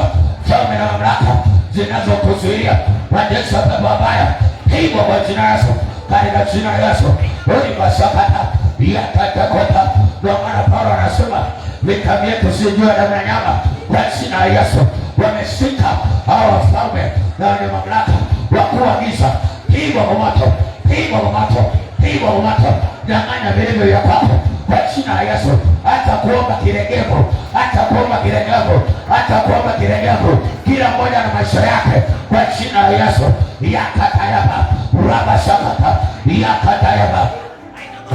falme na mamlaka zinazokuzuia majeshi ya pepo wabaya, hivyo kwa jina la Yesu, katika jina la Yesu. Ulibashokata yakatakota. Ndio maana Paulo anasema vita vyetu si juu ya damu na nyama, kwa jina la Yesu. Wameshika hao wafalme na wenye mamlaka wa kuagiza, hivyo kwa moto, hivyo kwa moto, hivyo kwa moto. Nyang'anya vilivyo vya kwako kwa jina la Yesu. Hata kuomba kiregevu, hata kuomba kiregevu, hata kuomba kiregevu, kila mmoja na maisha yake kwa jina la Yesu. Yakatayaba urabashakata, yakatayaba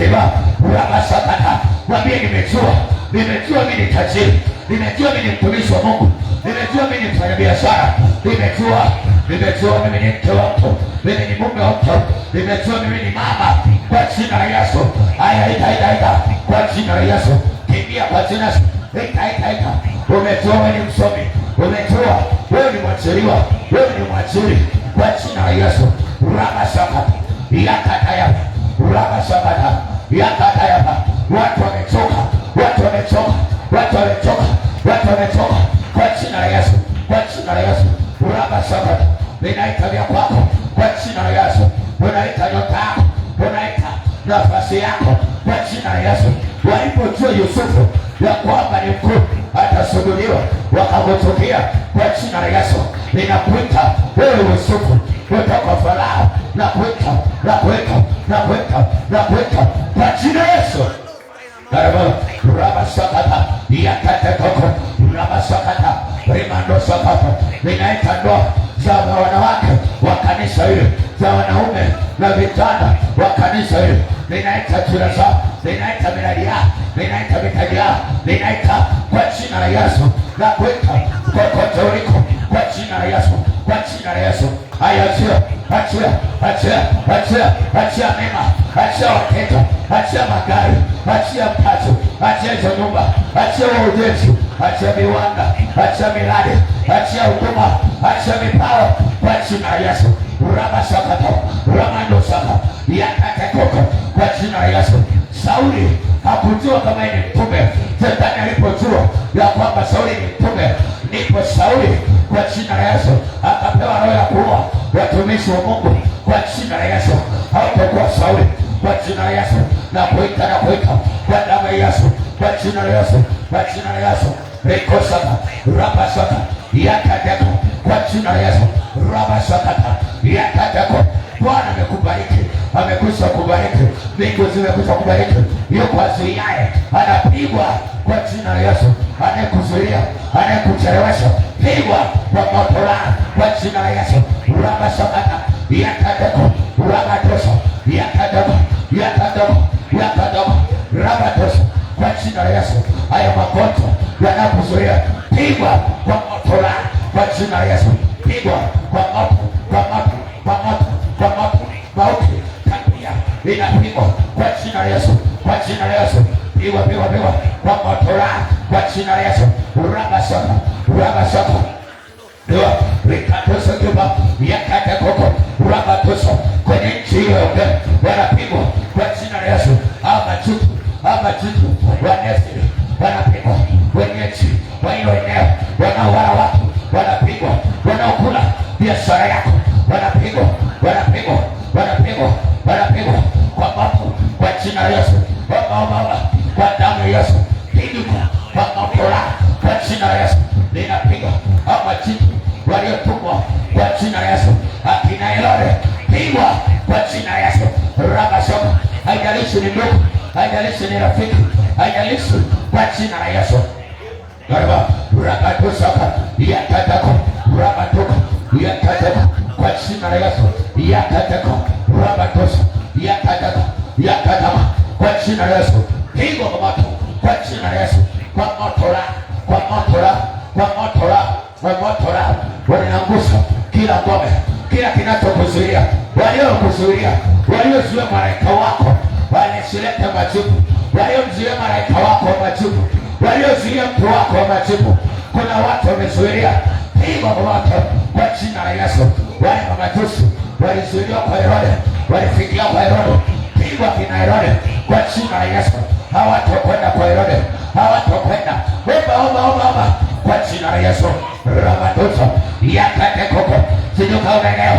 Eba urabashakata. Mwambie nimejua mimi ni tajiri, nimejua mimi ni mtumishi wa Mungu, nimejua mimi ni mfanyabiashara, nimejua mimi ni mke wa mtu, mimi ni mume wa mtu, nimejua mimi ni mama, kwa jina la Yesu. Haya, ita kwa jina la Yesu. Kimbia kwa jina la Yesu. Ita. Umejua wewe ni msomi, umejua wewe ni mwajiriwa, wewe ni mwajiri, kwa jina la Yesu. Urabashakata yakatayaba urabashakata yakatayaba. Watu wamechoka kwa jina la Yesu, kwa jina la Yesu. Urabashakata. Ninaita vya kwako kwa jina la Yesu. Unaita nyota yako, unaita nafasi yako kwa jina la Yesu. Walipojua Yusufu ya kwamba ni mkuu atasujudiwa, wakakutukia kwa jina la Yesu. Ninakuita wewe Yusufu kutoka Farao, nakuita kwa jina la Yesu. Rabashakata yakatekoko rabashakata rimando sakata. Ninaita ndoa za wanawake wa kanisa hili, za wanaume na vijana wa kanisa hili. Ninaita jina zao, ninaita miradi yao, ninaita mitaji yao, ninaita kwa jina la Yesu. Nakuita kokote uliko kwa jina la Yesu, kwa jina la Yesu. Haya, achia achia mema, achia watoto, achia magari, achia mpato, achia hizo nyumba, achia ujenzi, achia viwanda, achia miradi, achia huduma, achia mipango kwa jina la Yesu. Rama sakata, ramando saka, yakate koko kwa jina la Yesu. Sauli hakujua kama ni mtume. Shetani alipojua ya kwamba Sauli ni mtume, ndipo Sauli kwa jina la Yesu akapewa roho ya kuua watumishi wa Mungu kwa jina la Yesu. Hautakuwa Sauli kwa jina la Yesu. Na kuita kwa damu ya Yesu, kwa jina la Yesu, kwa jina la Yesu. Rekosaka, rabasaka, yakateko kwa jina la Yesu. Rabasaka, yakateko. Bwana amekubariki, amekwisha kubariki, mbingu zimekwisha kubariki. Yuko azuiaye anapigwa kwa jina la Yesu. Anayekuzuia, anayekuchelewesha, pigwa kwa moto kwa jina la Yesu. Rabasaka, yakateko, rabatosa, yakateko, rabatosa kwa jina la Yesu. Haya magonjwa yanakuzuia, pigwa kwa moto kwa jina la Yesu. Pigwa kwa moto, kwa moto, kwa moto, kwa moto. Mauti tabia inapigwa kwa jina la Yesu, kwa jina la Yesu. Pigwa kwa moto kwa jina la Yesu. Rabasaka ndio rikatosa kiba yakata koko rabatosa kwenye nchi hiyo yote wanapigwa kwa jina la Yesu. Majutu wanesi wanapigwa kwenye nchi, kwa hiyo eneo wanaowala watu wanapigwa, wanaokula biashara yako wanapigwa kwa moto kwa jina la Yesu. Kwa damu ya Yesu pigwa kwa moto kwa jina la Yesu. Linapigwa majitu waliotumwa kwa jina la Yesu. Akina Herode pigwa kwa jina la Yesu. Rabashoka, haijalishi ni ndugu, haijalishi ni rafiki, haijalishi kwa jina la Yesu. Rabatoka yakatako, rabatoka yakatako kwa jina la Yesu. Yakatako, rabatosa yakatako kwa jina la Yesu. Pigwa kwa moto kwa jina la Yesu. Kwa moto wanaangusha kila ngome, kila kinachokuzuia, waliozuia malaika wako walesilete majibu, waliozuia malaika wako majibu, waliozuia mtu wako majibu. Kuna watu wamezuilia, pigwa kwa moto kwa jina la Yesu. Wale mamajusi walizuiliwa kwa Herode, walifikia kwa Herode, pigwa kina Herode kwa jina la Yesu. Hawatakwenda kwa Herode, hawatakwenda. Omba kwa jina la Yesu. Rabatosa yakateko, sijuka unaeneo.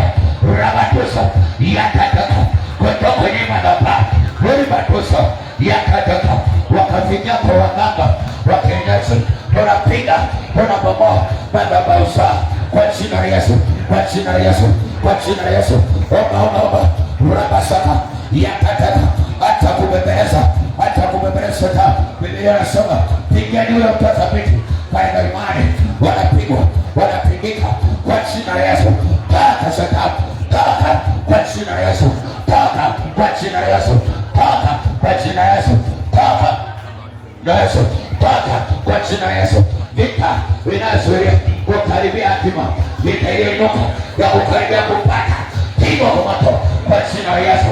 Rabatosa yakateko kutoka kwenye madhabahu. Rabatosa yakateko wakafikia kwa waganga wakienyeji, tunapiga tunabomoa madhabahu kwa jina la Yesu, kwa jina la Yesu, kwa jina la Yesu. Omba rabasaka yakateko hata kubembeleza ta. Biblia inasema pigeni ule mtazamiti katika imani, wanapigika kwa jina la Yesu. Toka Shetani, toka kwa jina la Yesu, toka kwa jina la Yesu, toka kwa jina la Yesu, toka kwa jina la Yesu. Vita vinazuia kukaribia hatima, vita iliyoinuka ya kukaribia kupata, pigwa kwa moto kwa jina la Yesu.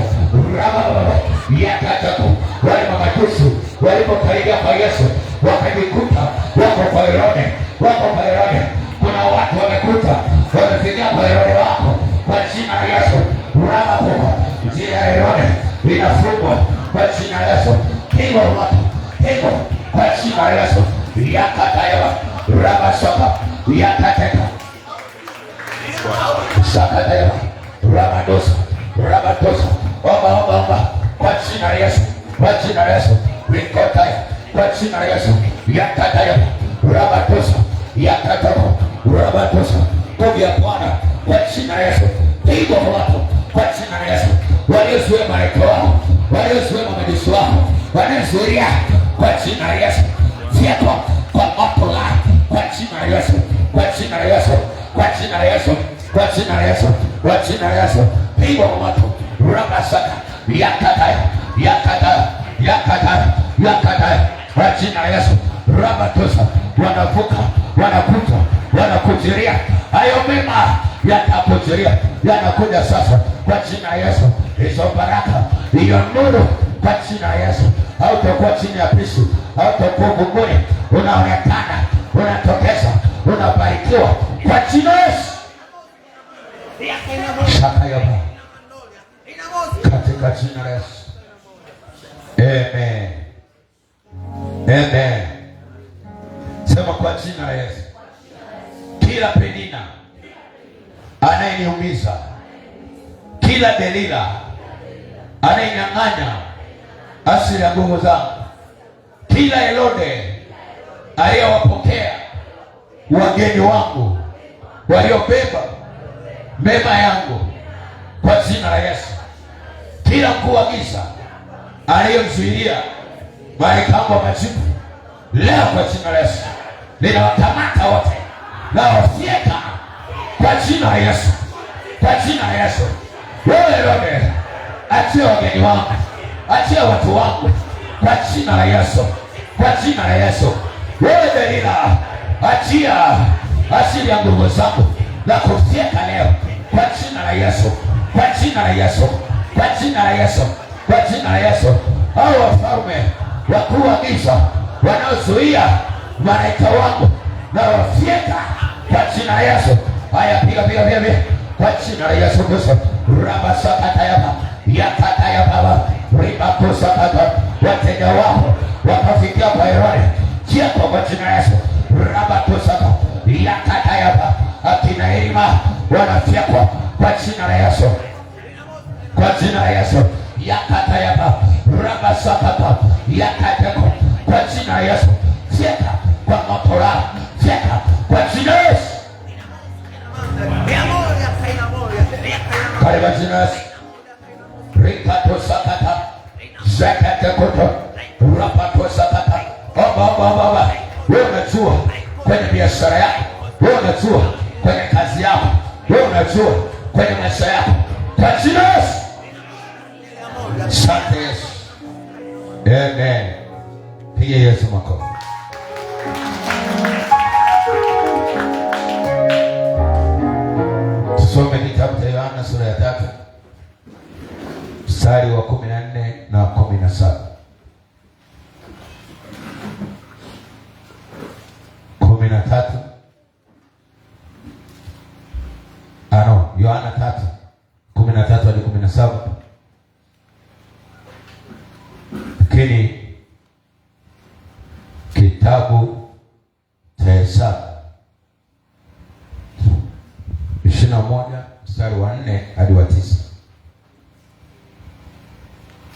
Yakatako wale mamajusi walipokaribia kwa Yesu wakajikuta wako kwa Herode. Kuna watu wamekuta wamefikia kwa Herode wako kwa jina la Yesu. Njia ya Herode inafungwa kwa jina la Yesu. Pigwa kwa jina la Yesu. Yakataya rabasaka yakateka sakataya rabatosa. Omba kwa jina la Yesu, kwa jina la Yesu. Rikotaya kwa jina la Yesu. Yakataya rabatosa yakatako rabatosa. Nguvu ya Bwana kwa jina la Yesu. Pigwa kwa watu kwa jina la Yesu. Waliozuia malaika wao, waliozuia mamajusi wao, wanazuia kwa jina la Yesu. Fyekwa kwa moto kwa jina la Yesu, kwa jina la Yesu, kwa jina la Yesu, kwa jina la Yesu, kwa jina la Yesu. Pigwa kwa moto. Rabasaka yakataya kwa jina la Yesu. Rabatosa wanavuka, wanakuja, wanakujiria hayo mema yatapotelea, yanakuja sasa kwa jina la Yesu. Hizo baraka, hiyo nuru kwa jina la Yesu. Hautakuwa chini ya pishi, hautakuwa guguni, unaonekana, unatokeza, unabarikiwa kwa jina la Yesu. Shaka yaba katika jina la Yesu. Amen. Amen. Sema kwa jina la Yesu. Kila Penina anayeniumiza, kila Delila anayenyang'anya asili ya nguvu zangu, kila Herode aliyewapokea wageni wangu waliobeba mema yangu kwa jina la Yesu, kila mkuu wa giza aliyemzuilia malaika wangu wa majibu, leo kwa jina la Yesu ninawakamata wote na wafyeka kwa jina la Yesu, kwa jina la Yesu. Wewe Herode, achia wageni wangu, achia watu wangu kwa jina la Yesu, kwa jina la Yesu. Wewe Delila, achia asili ya nguvu zangu na kufyeka leo kwa jina la Yesu, kwa jina la Yesu, kwa jina la Yesu, kwa jina la Yesu. Hao wafalme wakuu wa giza wanaozuia malaika wangu na wafyeka kwa jina la Yesu. Haya, piga kwa jina la Yesu Kristo. Rabasakata yaba yakata yaba ribakusakata, wateja wako wakafikia kwa Herode kiako kwa jina la Yesu. Rabakusaka yakata yaba akina Elima wanafyekwa kwa jina la Yesu, kwa jina la Yesu. Yakata yaba rabasakata yakata kwa jina la Yesu. Fyeka kwa moto lao, fyeka kwa jina la Yesu. Kwa jina la Yesu. Rikato sakata zakata koto rapato sakata. Baba, wewe unajua kwenye biashara yako, wewe unajua kwenye kazi yako, wewe unajua kwenye maisha yako, kwa jina la Yesu. Asante Yesu. Amen. Piga Yesu makofi. Tusome kitabu cha Yohana sura ya 3 mstari wa 14 na 17. 13. Yohana 3:13 hadi 17. Lakini kitabu cha Hesabu 21 mstari wa 4 hadi wa 9.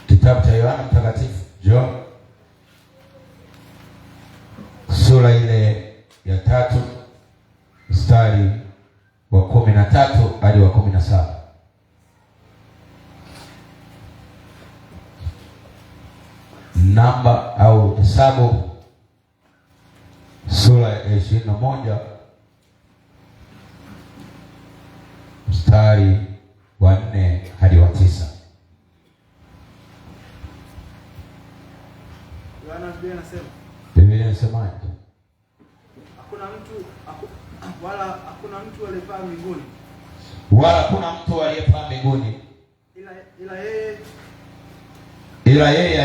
Kitabu cha Yohana Mtakatifu John sura ile ya 3 mstari wa 13 hadi wa 17. Namba au Hesabu sura ya 21 mstari wa 4 hadi wa 9. Biblia inasemaje? Hakuna mtu aliyepaa mbinguni, wala hakuna mtu aliyepaa mbinguni ila yeye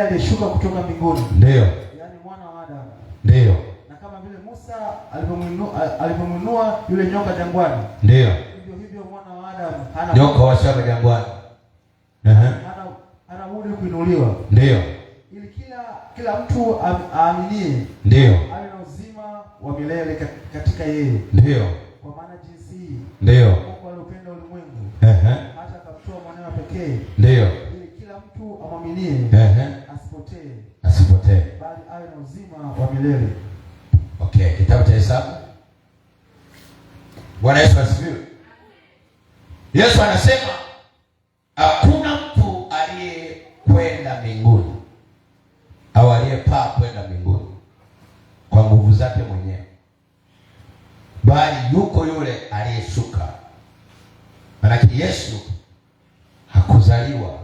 aliyeshuka kutoka mbinguni, ndio yaani mwana wa Adamu. Ndio. Na kama vile Musa alivyomwinua yule nyoka jangwani, ndio hivyo mwana wa Adamu hana nyoka wa shaba jangwani, hana budi kuinuliwa, ndio ili kila mtu aaminie, ndio awe na uzima wa milele katika yeye. Ndio. Kwa maana jinsi hii ndio Mungu aliupenda ulimwengu hata akamtoa mwanawe pekee, ndio ili kila mtu amwaminie asipotee bali awe na uzima wa milele. Okay, kitabu cha Hesabu. Bwana Yesu asifiwe. Yesu anasema hakuna mtu aliyekwenda mbinguni au aliyepaa kwenda mbinguni kwa nguvu zake mwenyewe, bali yuko yule aliyeshuka. Maana Yesu hakuzaliwa.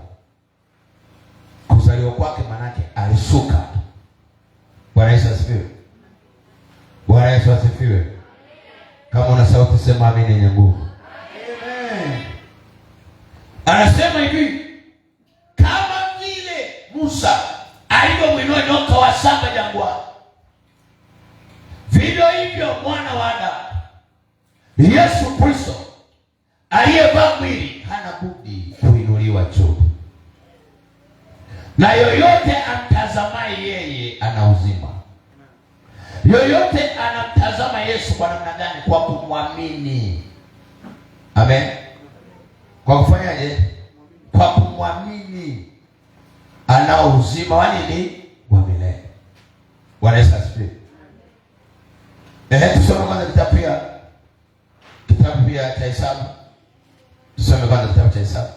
Kuzaliwa kwake maana alishuka. Bwana Yesu asifiwe. Bwana Yesu asifiwe. Kama una kusema amini yenye nguvu. Amen. Anasema hivi, kama vile Musa alivyomwinua nyoka wa shaba jangwani, vivyo hivyo mwana wa Adamu, Yesu Kristo aliyevaa mwili hana budi kuinuliwa juu, na yoyote amtazamaye yeye ana uzima. Yoyote anamtazama Yesu kwa namna gani? Kwa kumwamini. Amen. Kwa kufanyaje? Kwa kumwamini, anao uzima wa nini? Wa milele. Bwana Yesu asifiwe. Tusome kwanza kitabu pia cha Hesabu. Tusome kwanza kitabu cha Hesabu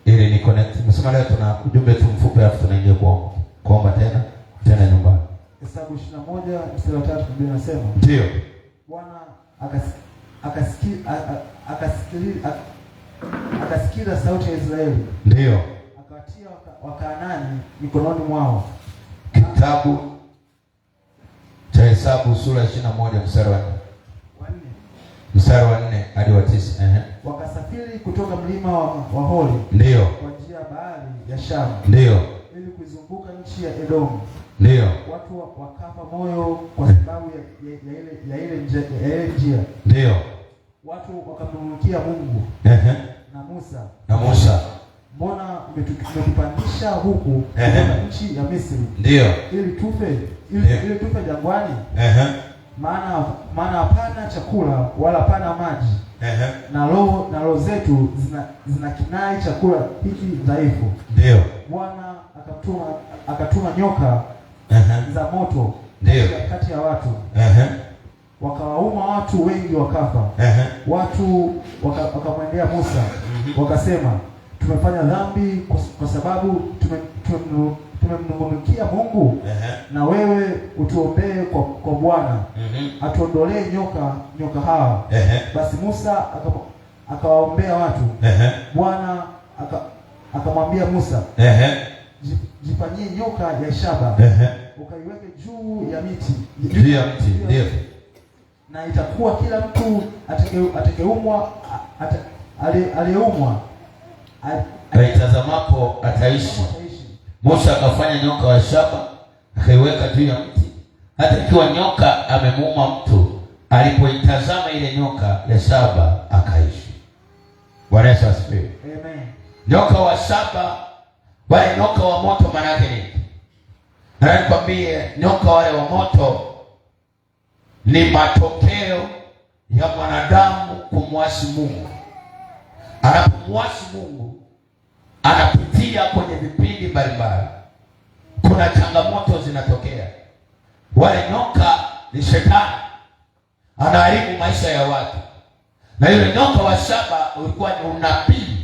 ili ni connect. Nasema leo tuna ujumbe tu mfupi, alafu tunaingia kuomba tena nyumbani. Hesabu 21 mstari wa 3 Biblia inasema, ndio Bwana akasikia sauti ya Israeli, ndio akawatia Wakanaani mikononi mwao. Kitabu cha Hesabu sura 21 mstari wa 4 hadi wa 9. Wakasafiri kutoka mlima wa Hori, ndio kwa njia ya bahari ya Shamu, ndio ili kuizunguka nchi ya Edomu. Ndio watu wakafa moyo kwa sababu ya ile njia. Ndio watu wakamtumikia Mungu na Musa, mbona umetupandisha huku kutoka nchi ya Misri ndio ili tufe jangwani? Maana hapana chakula wala hapana maji, na roho zetu zina kinai chakula hiki dhaifu. Ndio Bwana akatuma nyoka za moto kati ya watu, wakawauma watu wengi wakafa. Watu wakamwendea Musa wakasema, tumefanya dhambi kwa sababu tumemnung'unikia Mungu, na wewe utuombee kwa Bwana atuondolee nyoka hawa. Basi Musa akawaombea watu. Bwana akamwambia Musa, jifanyie nyoka ya shaba, ukaiweke juu ya miti, ndio, na itakuwa kila mtu atakayeumwa aliyeumwa aitazamapo ataishi. Musa akafanya nyoka wa shaba, akaiweka juu ya mti. Hata ikiwa nyoka amemuuma mtu, alipoitazama ile nyoka ya shaba akaishi. Bwana Yesu asifiwe. Amen. Nyoka wa shaba, wale nyoka wa moto maana yake nini? Na nikwambie, nyoka wale wa moto ni matokeo ya mwanadamu kumwasi Mungu. Anapomwasi Mungu, anapitia kwenye vipindi mbalimbali. Kuna changamoto zinatokea. Wale nyoka ni shetani, anaharibu maisha ya watu. Na yule nyoka wa shaba ulikuwa ni unabii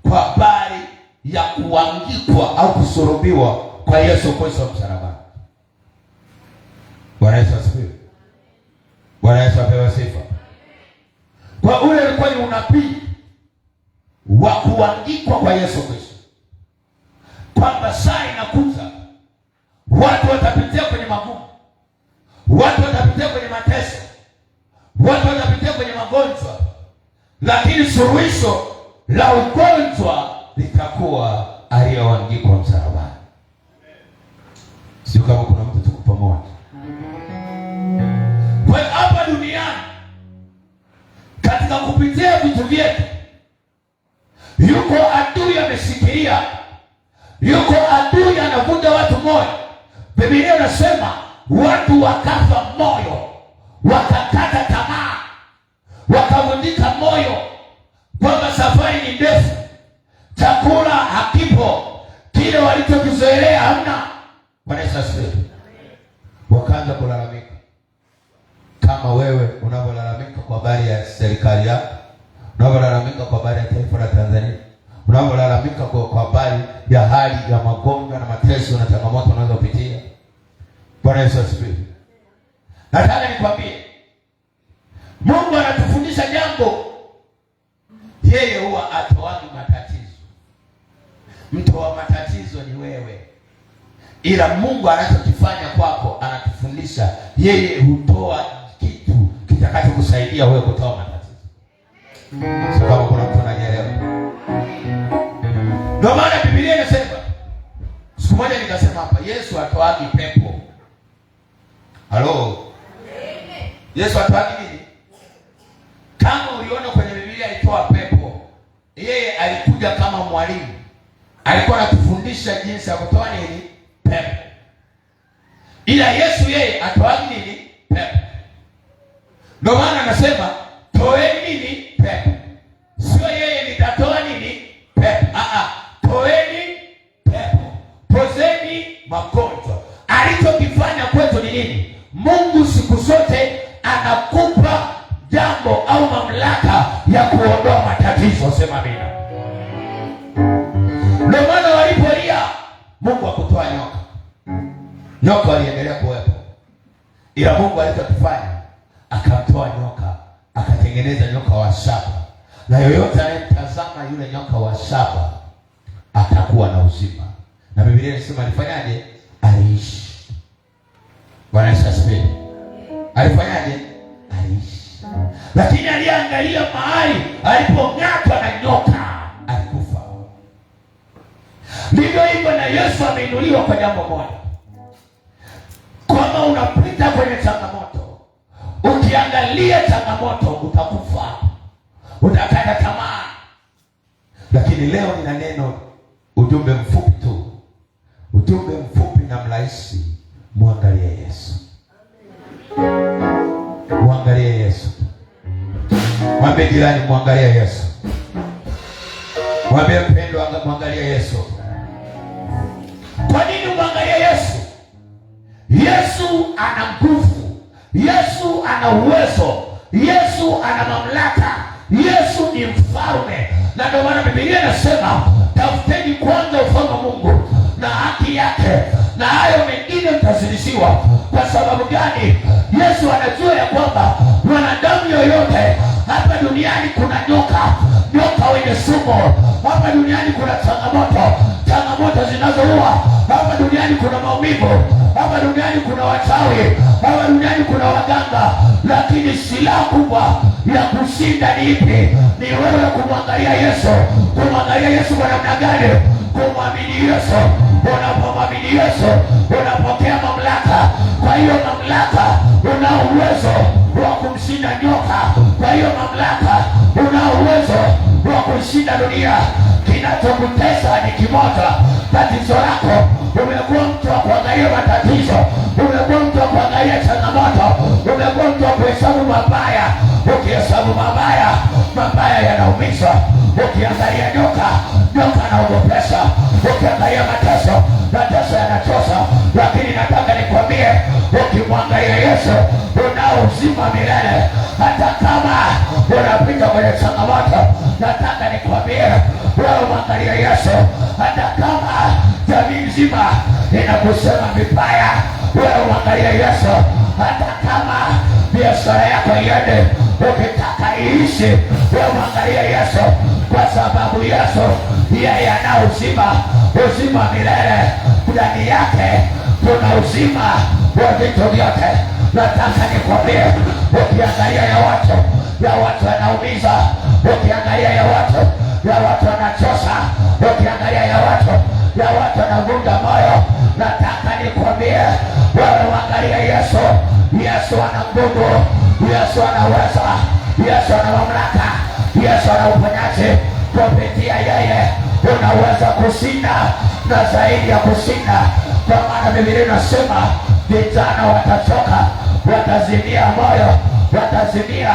kwa habari ya kuangikwa au kusulubiwa kwa Yesu Kristo msalabani. Bwana Yesu asifiwe. Bwana Yesu apewe sifa. Kwa ule ulikuwa ni unabii wa kuangikwa kwa Yesu Kristo, kwamba saa inakuja watu watapitia kwenye magumu, watu watapitia kwenye mateso, watu watapitia kwenye magonjwa, lakini suluhisho la ugonjwa litakuwa aliyeangikwa msalabani. Sio kama kuna mtu tuko pamoja. Kwa hapa duniani, katika kupitia vitu vyetu, yuko adui ameshikilia, yuko adui anavunja watu moyo. Biblia inasema watu wakafa moyo, wakakata tamaa, wakavunjika moyo, kwamba safari ni ndefu, chakula hakipo, kile walichokizoelea hamna. Bwana Yesu asifiwe. Wakaanza kulalamika kama wewe unavyolalamika kwa habari ya serikali yako, unavyolalamika kwa habari ya taifa la Tanzania, unavyolalamika kwa habari ya hali ya magonjwa na mateso na changamoto unazopitia. Bwana Yesu asifiwe. Nataka nikwambie, Mungu anatufundisha jambo. Yeye huwa atoaji matatizo. Mtoa matatizo ni wewe, ila Mungu anachokifanya kwako, anatufundisha yeye hutoa kitu kitakachokusaidia wewe kutoa matatizo. Kama kuna mtu ananielewa. Ndio maana Biblia inasema, siku moja nikasema hapa, Yesu atoagi pepo. Halo. Yesu atoagi nini? Kama uliona kwenye Biblia alitoa pepo, yeye alikuja kama mwalimu. Alikuwa anatufundisha jinsi ya kutoa nini? Pepo. Ila Yesu yeye atoagi nini? Pepo. Ndio maana anasema toeni nini? Pepo. Sio yeye nitatoa nini? Pepo. Toeni pepo. Pozeni magonjwa. Alichokifanya kwetu ni nini? Mungu siku zote anakupa jambo au mamlaka ya kuondoa matatizo. Sema amina. Ndio maana walipolia Mungu akutoa nyoka. Nyoka waliendelea kuwepo. Ila Mungu alichokifanya akamtoa nyoka, akatengeneza nyoka wa shaba. Na yoyote anayemtazama yule nyoka wa shaba atakuwa na uzima. Na Biblia inasema alifanyaje? Aliishi. Bwana Yesu asifiwe. Alifanyaje? Aliishi. Lakini aliangalia mahali alipong'atwa na nyoka, alikufa. Ndivyo hivyo na Yesu ameinuliwa kwa jambo moja. Kama unapita kwenye changamoto, ukiangalia changamoto utakufa, utakata tamaa. Lakini leo nina neno, ujumbe mfupi tu, ujumbe mfupi na mrahisi. Muangalie Yesu. Muangalie Yesu. Mwambie jirani, muangalie Yesu. Mwambie mpendwa, muangalie Yesu. Kwa nini muangalie Yesu? Yesu ana nguvu. Yesu ana uwezo. Yesu ana mamlaka. Yesu ni mfalme. Na ndio maana Biblia inasema tafuteni kwanza ufalme wa Mungu na haki yake, na hayo mengine mtazidishiwa. Kwa sababu gani? Yesu anajua ya kwamba mwanadamu yoyote hapa duniani kuna nyoka wenye sumu. Hapa duniani kuna changamoto zinazoua. Hapa duniani kuna maumivu. Hapa duniani kuna wachawi. Hapa duniani kuna waganga. Lakini silaha kubwa ya kushinda ni ipi? Ni wewe kumwangalia Yesu. Kumwangalia Yesu kwa namna gani? Kumwamini Yesu. Unapomwamini Yesu unapokea mamlaka. Kwa hiyo mamlaka, una uwezo wa kumshinda nyoka. Kwa hiyo mamlaka, una uwezo wa kushinda dunia. Kinachokutesa ni kimoja, tatizo lako. Umekuwa mtu wa kuangalia matatizo, umekuwa mtu wa kuangalia changamoto, umekuwa mtu wa kuhesabu mabaya. Ukihesabu mabaya yanaumiza. Ukiangalia nyoka anaogopesha. Ukiangalia mateso yanachosha. Lakini nataka nikwambie, ukimwangalia Yesu unao uzima milele. Hata kama unapita kwenye changamoto, nataka nikwambie wewe mwangalia Yesu. Hata kama jamii nzima inakusema vibaya, wewe mwangalia Yesu. Hata kama biashara yako iende, ukitaka iishi, wewe mwangalia Yesu. Kwa sababu Yesu yeye ana uzima milele. Ndani yake kuna uzima wa vitu vyote. Nataka nikwambie, ukiangalia ya watu wanaumiza, ukiangalia ya watu wanachosha, ukiangalia ya watu wanavunja moyo, nataka nikwambie wewe mwangalia Yesu. Yesu ana nguvu, Yesu anaweza, Yesu ana mamlaka, Yesu ana uponyaji. Kupitia yeye unaweza kushinda na zaidi ya kushinda. Kwa maana Biblia inasema vijana watachoka, watazimia moyo, watazimia.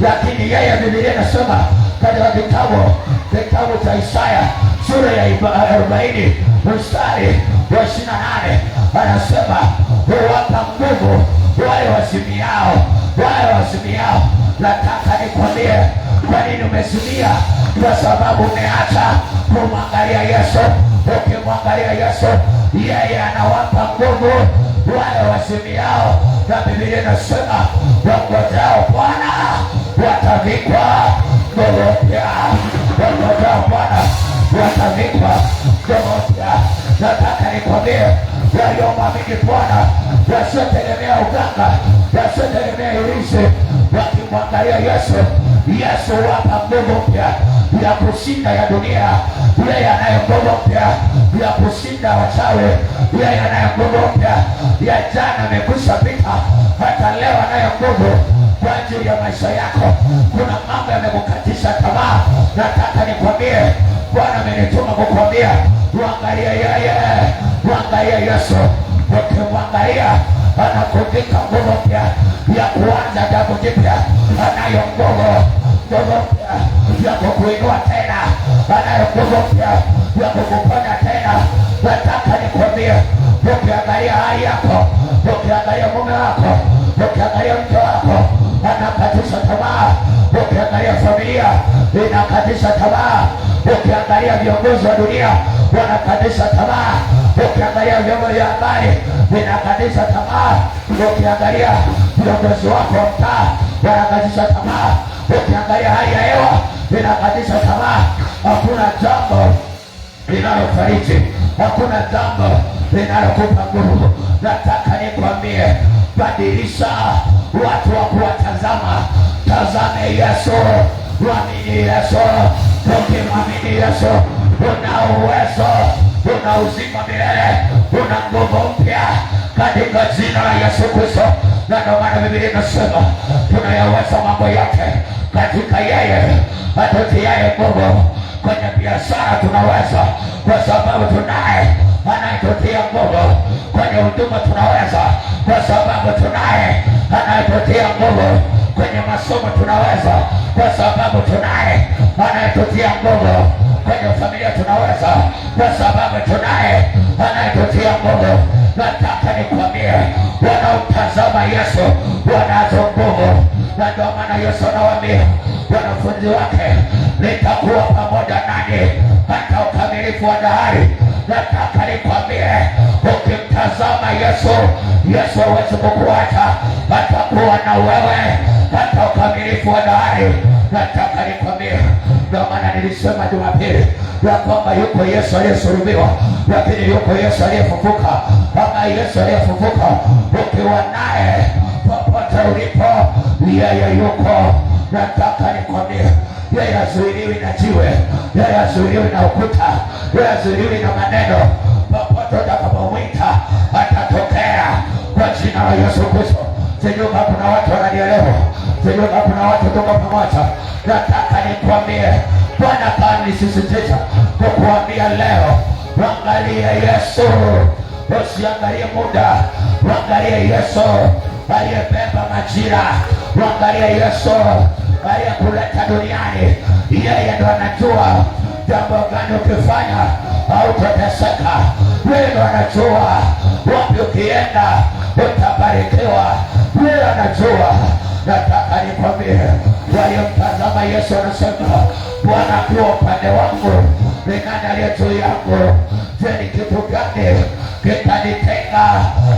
Lakini yeye, Biblia inasema katika kitabu cha Isaya sura ya 40 mstari wa 28, anasema huwapa nguvu wale wasimiao. Nataka nikwambie, kwa nini umezimia? Kwa sababu umeacha kumwangalia Yesu. Ukimwangalia Yesu, yeye anawapa nguvu wale wasimiao. Na Biblia inasema wangojao Bwana watavikwa nguvu mpya. Wangojao Bwana watavikwa nguvu mpya. Nataka nikwambie, waliomwamini Bwana, wasiotegemea uganga, wasiotegemea ilizi, wakimwangalia Yesu, Yesu wapa nguvu mpya ya kushinda ya dunia. Yeye anayo nguvu mpya ya kushinda wachawi. Yeye anayo nguvu mpya ya jana amekwisha pita, hata leo anayo nguvu kwa ajili ya maisha yako. Kuna mambo yamekukatisha tamaa, nataka nikwambie, Bwana amenituma kukwambia uangalie yeye, uangalie Yesu. Ukimwangalia anakuvika nguvu mpya ya kuanza jambo jipya. Anayo nguvu mpya ya kukuinua tena, anayo nguvu mpya ya kukuponya tena. Nataka nikwambie, ukiangalia hali yako, ukiangalia mume wako, ukiangalia mke wako anakatisha tamaa, ukiangalia familia inakatisha tamaa, ukiangalia viongozi wa dunia wanakatisha tamaa, ukiangalia vyombo vya habari vinakatisha tamaa, ukiangalia viongozi wako wa mtaa wanakatisha tamaa, ukiangalia hali ya hewa inakatisha tamaa. Hakuna jambo linalofariji, hakuna jambo linalokupa nguvu. Nataka nikwambie, badilisha watu wa kuwatazama. Tazame Yesu, mwamini Yesu. Ukimwamini Yesu una uwezo, una uzima milele, una nguvu mpya katika jina la Yesu Kristo. Na ndio maana Biblia inasema tunayaweza mambo yote katika yeye atutiaye nguvu. Kwenye biashara tunaweza kwa sababu tunaye anayetutia nguvu. Kwenye huduma tunaweza kwa sababu tunaye anayetutia nguvu. Kwenye masomo tunaweza kwa sababu tunaye anayetutia nguvu. Kwenye familia tunaweza kwa sababu tunaye anayetutia nguvu. Nataka nikwambie, wanaotazama Yesu wanazo nguvu. Na ndio maana Yesu anawaambia wanafunzi wake, nitakuwa pamoja nanyi hata ukamilifu wa dahari. Nataka nikwambie, ukimtazama Yesu, Yesu hawezi kukuacha, atakuwa na wewe hata ukamilifu wa dahari. Nataka nikwambie, ndio maana nilisema Jumapili ya kwamba yuko Yesu aliyesulubiwa, lakini yuko Yesu aliyefufuka. Kama Yesu aliyefufuka, ukiwa naye popote ulipo, yeye yuko. Nataka nikwambie, yeye hazuiliwi na jiwe, yeye hazuiliwi na ukuta, yeye hazuiliwi na maneno. Popote utakapomwita atatokea kwa jina la Yesu Kristo. Sijui kama kuna watu wananielewa, sijui kama kuna watu tuko pamoja. Nataka nikwambie, Bwana kanisisitiza kukuambia leo, angalia Yesu, usiangalie muda, angalia Yesu aliyebeba majira, angalia Yesu aliyekuleta duniani. Yeye ndo anajua jambo gani ukifanya hautateseka. Yeye ndo anajua wapi ukienda utabarikiwa. Yeye anajua. Nataka nikwambie, waliomtazama Yesu wanasema, Bwana akiwa upande wangu, ni nani aliye juu yangu? Je, ni kitu gani kitanitenga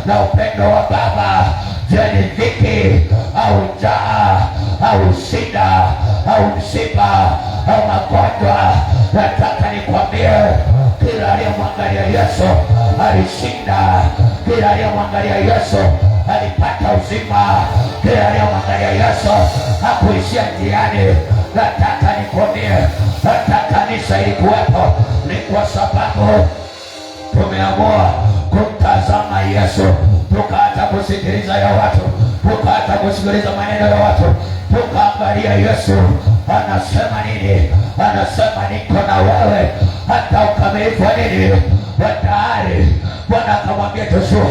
na upendo wa Baba? Je, ni dhiki au njaa au shida au msiba au magonjwa? Nataka nikwambie, kila aliyemwangalia Yesu alishinda. Kila aliyemwangalia Yesu alipata uzima. Kila aliyemwangalia Yesu hakuishia njiani. Nataka nikwambie, hata kanisa ilikuwepo ni kwa sababu tumeamua kumtazama Yesu. Tukaacha kusikiliza ya watu, tukaacha kusikiliza maneno ya watu, tukaangalia Yesu anasema nini. Anasema niko na wewe hata ukamilifu wa nini, wa dahari. Bwana akamwambia Joshua,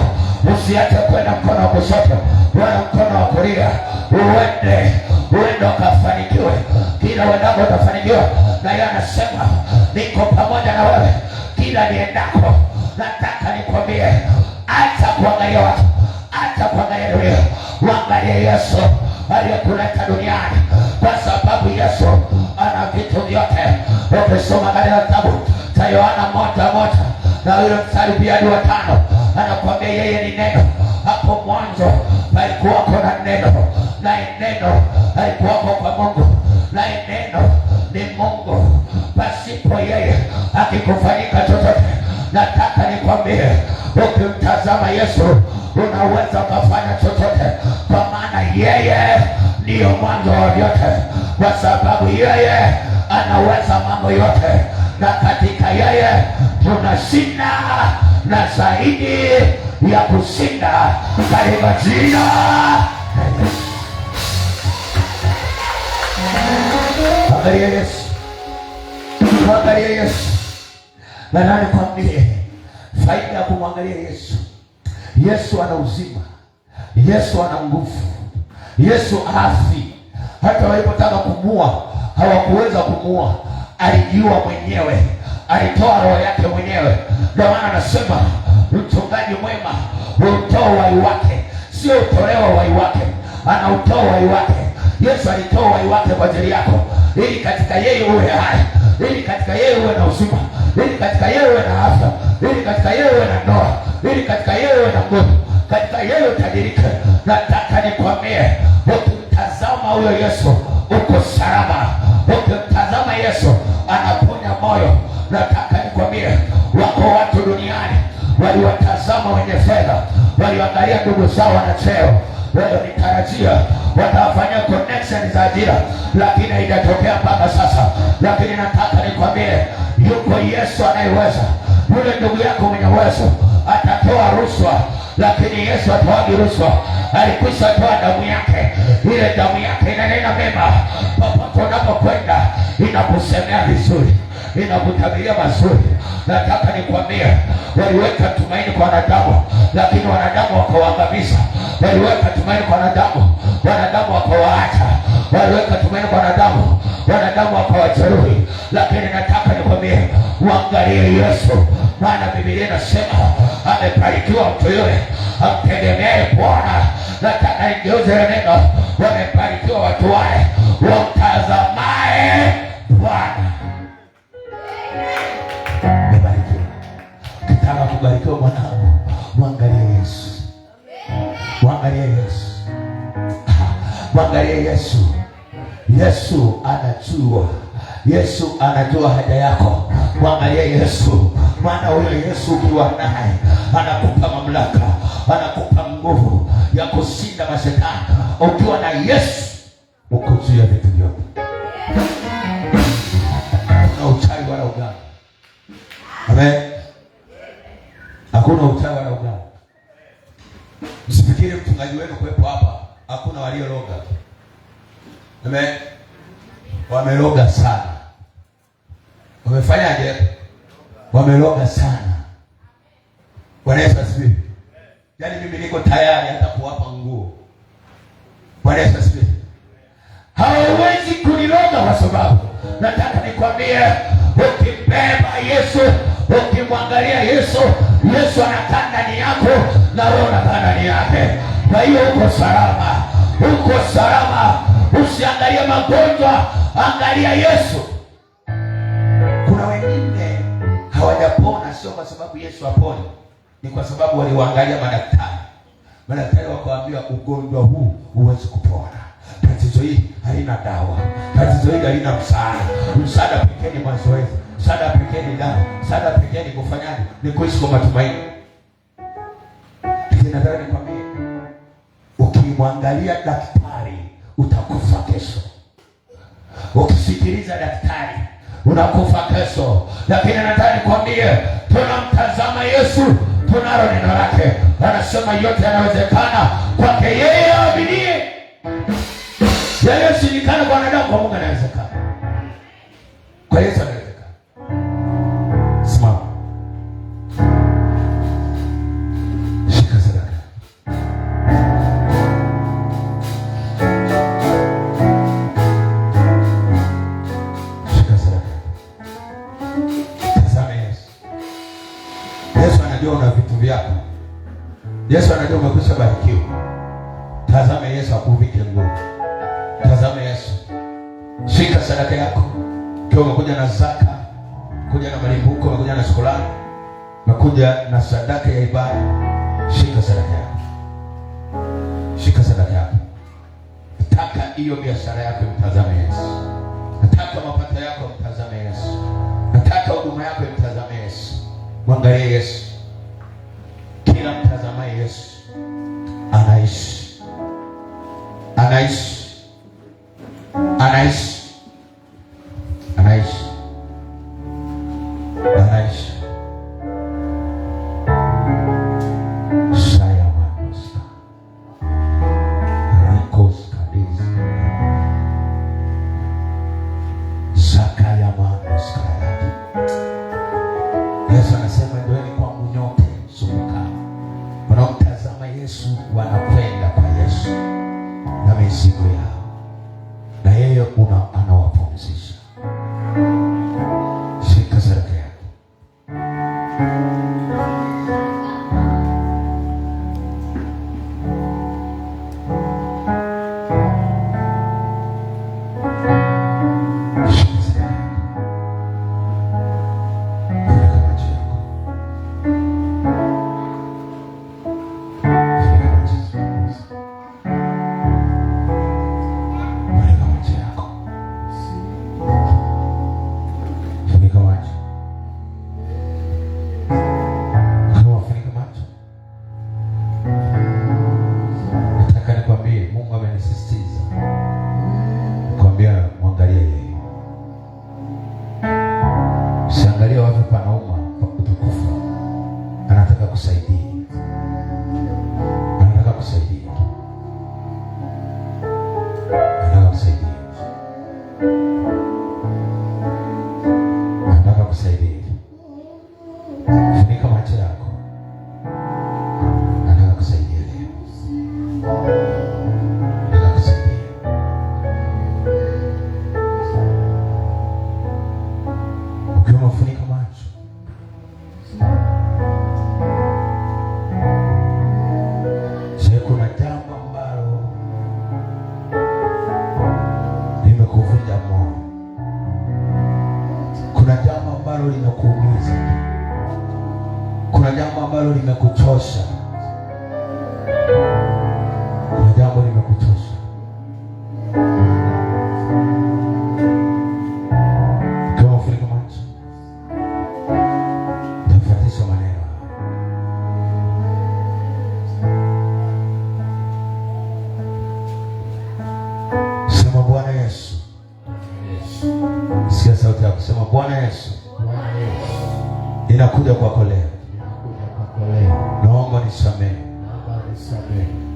usiache kwenda mkono wa kushoto wala mkono wa kulia, uende ukafanikiwe. Kila uendako utafanikiwa. Na yeye anasema niko pamoja na wewe kila niendako. Nataka nikwambie, acha kuangalia watu, acha kuangalia dunia, uangalie Yesu aliyekuleta duniani, kwa sababu Yesu ana vitu vyote. Ukisoma katika kitabu cha Yohana 1:1 na ile mstari pia hadi 5, anakuambia yeye ni neno. Hapo mwanzo palikuwako na neno, na neno alikuwako kwa Mungu, na neno ni Mungu. Pasipo yeye hakikufanyika chochote. Nataka nikwambie, ukimtazama Yesu unaweza ukafanya chochote, kwa maana yeye ndiyo mwanzo wa vyote. kwa sababu yeye anaweza mambo yote, na katika yeye tunashinda na zaidi ya kushinda, katika jina. Angalia Yesu, angalia Yesu. Na nani kwambie faida ya kumwangalia Yesu? Yesu ana uzima, Yesu ana nguvu, Yesu afi. Hata walipotaka kumua hawakuweza kumua, alijua mwenyewe, alitoa roho yake mwenyewe. Ndio maana anasema mchungaji mwema hutoa uhai wake, sio utolewa uhai wake, anautoa uhai wake. Yesu alitoa uhai wake kwa ajili yako, ili katika yeye uwe hai, ili katika yeye uwe na uzima, ili katika yeye uwe na afya, ili katika yeye uwe na ndoa, ili katika yeye uwe na nguvu, katika yeye utajirike. Nataka nikwambie, ukimtazama huyo Yesu uko salama. Ukimtazama Yesu anaponya moyo. Nataka nikwambie, wako watu duniani waliwatazama wenye fedha, waliangalia ndugu zao wana cheo, walitarajia watawafanyia connection za ajira, lakini haijatokea mpaka sasa. Lakini nataka nikwambie, yuko Yesu anayeweza. Yule ndugu yako mwenye uwezo atatoa rushwa, lakini Yesu atoagi rushwa. Alikwisha toa damu yake. Ile damu yake inanena mema. Popote unapokwenda inakusemea vizuri, inakutabiria mazuri. Nataka nikwambie, waliweka tumaini kwa wanadamu, lakini wanadamu wakawaangamiza. Waliweka tumaini kwa wanadamu, wanadamu wakawaacha. Waliweka tumaini kwa wanadamu, wanadamu wakawajeruhi. Lakini nataka nikwambie, uangalie Yesu, maana Biblia inasema amebarikiwa mtu yule amtegemeaye Bwana. Nataka nigeuze neno, wamebarikiwa watu wale wamtazamaye Bwana. Umebarikiwa. Ukitaka kubarikiwa mwanangu, mwangalie Yesu. Mwangalie Yesu. Mwangalie Yesu. Yesu anajua. Yesu anajua haja yako. Mwangalie Yesu, maana huyo Yesu ukiwa naye anakupa mamlaka, anakupa nguvu ya kushinda mashetani. Ukiwa na Yesu uko juu ya vitu vyote. Hakuna uchawi wala uganga. Amen. Hakuna uchawi wala uganga. Msifikiri mchungaji wenu kuwepo hapa hakuna waliologa. Amen. Wameloga sana. Wamefanyaje? Wameloga sana. Bwana Yesu asifiwe. Yaani mimi niko tayari hata kuwapa nguo. Bwana Yesu asifiwe. Hawezi kuniloga kwa sababu nataka nikwambie, ukibeba Yesu, ukimwangalia Yesu, Yesu anakaa ndani yako na wewe unakaa ndani yake. Kwa hiyo uko salama. Uko salama. Usiangalie magonjwa, angalia Yesu. Kuna wengine hawajapona sio kwa sababu Yesu apone, ni kwa sababu waliwaangalia madaktari. Madaktari wakawaambia ugonjwa huu huwezi kupona. Tatizo hili halina dawa. Tatizo hili halina msaada. Msaada pekee ni mazoezi. Msaada pekee ni dawa. Msaada pekee ni kufanyaje? Ni kuishi kwa matumaini. Nataka nikwambie, ukimwangalia daktari utakufa kesho. Ukisikiliza daktari unakufa kesho. Lakini nataka nikwambie, tunamtazama Yesu, tunalo neno lake. Anasema yote yanawezekana kwake yeye aaminie. Yaliyoshindikana kwa wanadamu, kwa Mungu yanawezekana. Kwa Yesu yanawezekana. Simama. Shika sadaka. Shika sadaka. Tazama Yesu. Yesu anajua una vitu vyako. Yesu anajua umekwisha barikiwa. Tazama Yesu akuvike nguvu. Tazama Yesu. Shika sadaka yako. Ukiwa umekuja na zaka, kuja na malimbuko, umekuja na shukrani, umekuja na sadaka ya ibada, shika sadaka yako. Shika sadaka yako. Nataka hiyo biashara yako mtazame Yesu. Nataka mapato yako mtazame Yesu. Nataka huduma yako mtazame Yesu. Mwangalie Yesu. Kila mtazamaye Yesu anaishi. Anaishi. Anaishi. Yesu wanakwenda kwa Yesu na mizigo yao, na yeye anawapumzisha. Shika sadaka yako. Usiangalia watu panauma utakufa. Anataka kusaidia. Anataka kusaidia. Anataka kusaidia. Anataka kusaidia. Funika macho yako. Anataka kusaidia leo. Anataka kusaidia. Ukiwa umefunika macho, kuna jambo ambalo limekuvunja moyo. Kuna jambo ambalo limekuumiza. Kuna jambo ambalo limekuchosha. Kuna jambo limekuchosha. Kama ufunika macho, tafuatisha maneno. Sema Bwana Yesu. Sikia sauti yako, sema Bwana Yesu. Ninakuja kwako leo. Naomba nisamehe.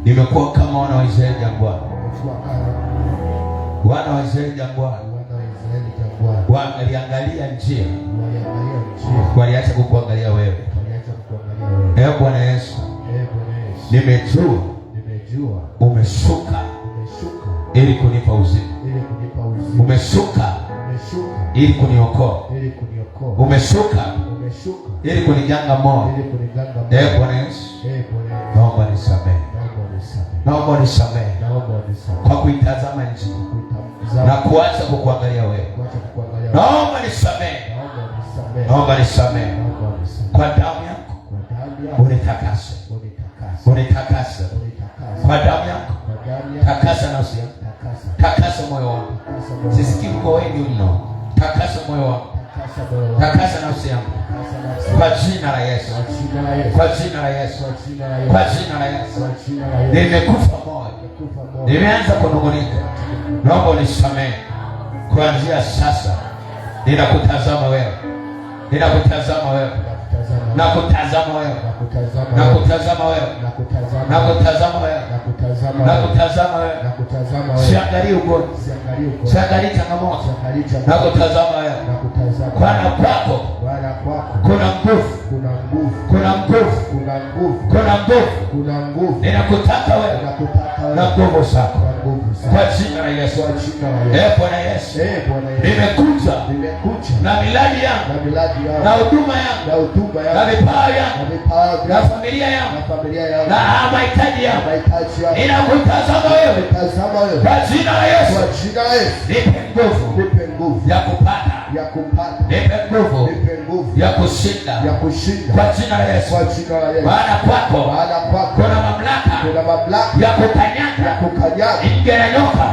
Nimekuwa kama wana wa Israeli jangwani. Wana wa Israeli jangwani waliangalia njia, waliacha kukuangalia wewe. Ee Bwana Yesu, nimejua umeshuka ili kunipa uzima. Umeshuka ili kuniokoa. Umeshuka ili kunijanga moyo. Ee Bwana Yesu, naomba nisamehe. Naomba nisamehe kwa kuitazama njia na kuacha kukuangalia wewe. Naomba nisamehe. Naomba nisamehe. Kwa damu yako unitakase. Unitakase. Kwa damu yako takasa nafsi yangu. Takasa moyo wangu. Sisikii uko wengi mno. Takasa moyo wangu. Takasa nafsi yangu. Kwa jina la Yesu. Kwa jina la Yesu. Kwa jina la Yesu. Nimekufa moyo. Nimeanza kunung'unika. Naomba unisamehe. Kuanzia sasa ninakutazama wewe. Ninakutazama wewe. Nakutazama wewe. Nakutazama wewe. Nakutazama wewe. Nakutazama wewe. Siangalii ugonjwa. Siangalii changamoto. Nakutazama wewe. Bwana kwako kuna nguvu. Kuna nguvu. Kuna nguvu. Ninakutaka wewe na nguvu zako. Kwa jina la Yesu. Ee Bwana Yesu, nimekuja na miladi yangu na huduma yangu na vipawa yangu na familia yangu na mahitaji yangu. Ninakutazama wewe kwa jina la Yesu. Nipe nguvu ya kupata. Nipe nguvu ya kushinda kwa jina la Yesu. Maana kwako kuna mamlaka ya kukanyaga nge na nyoka.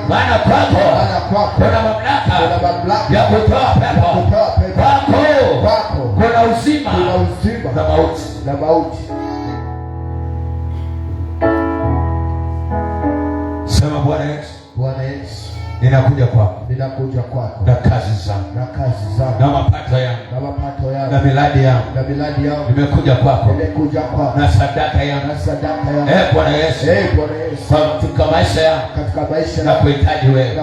Maana kwako kuna mamlaka ya kutoa pepo. Kwako kuna uzima na mauti. Sema Bwana Yesu, ninakuja kwako na kazi zangu na mapato yangu na miladi yangu, nimekuja kwako na sadaka yangu. Bwana Yesu, katika maisha yangu na kuhitaji wewe,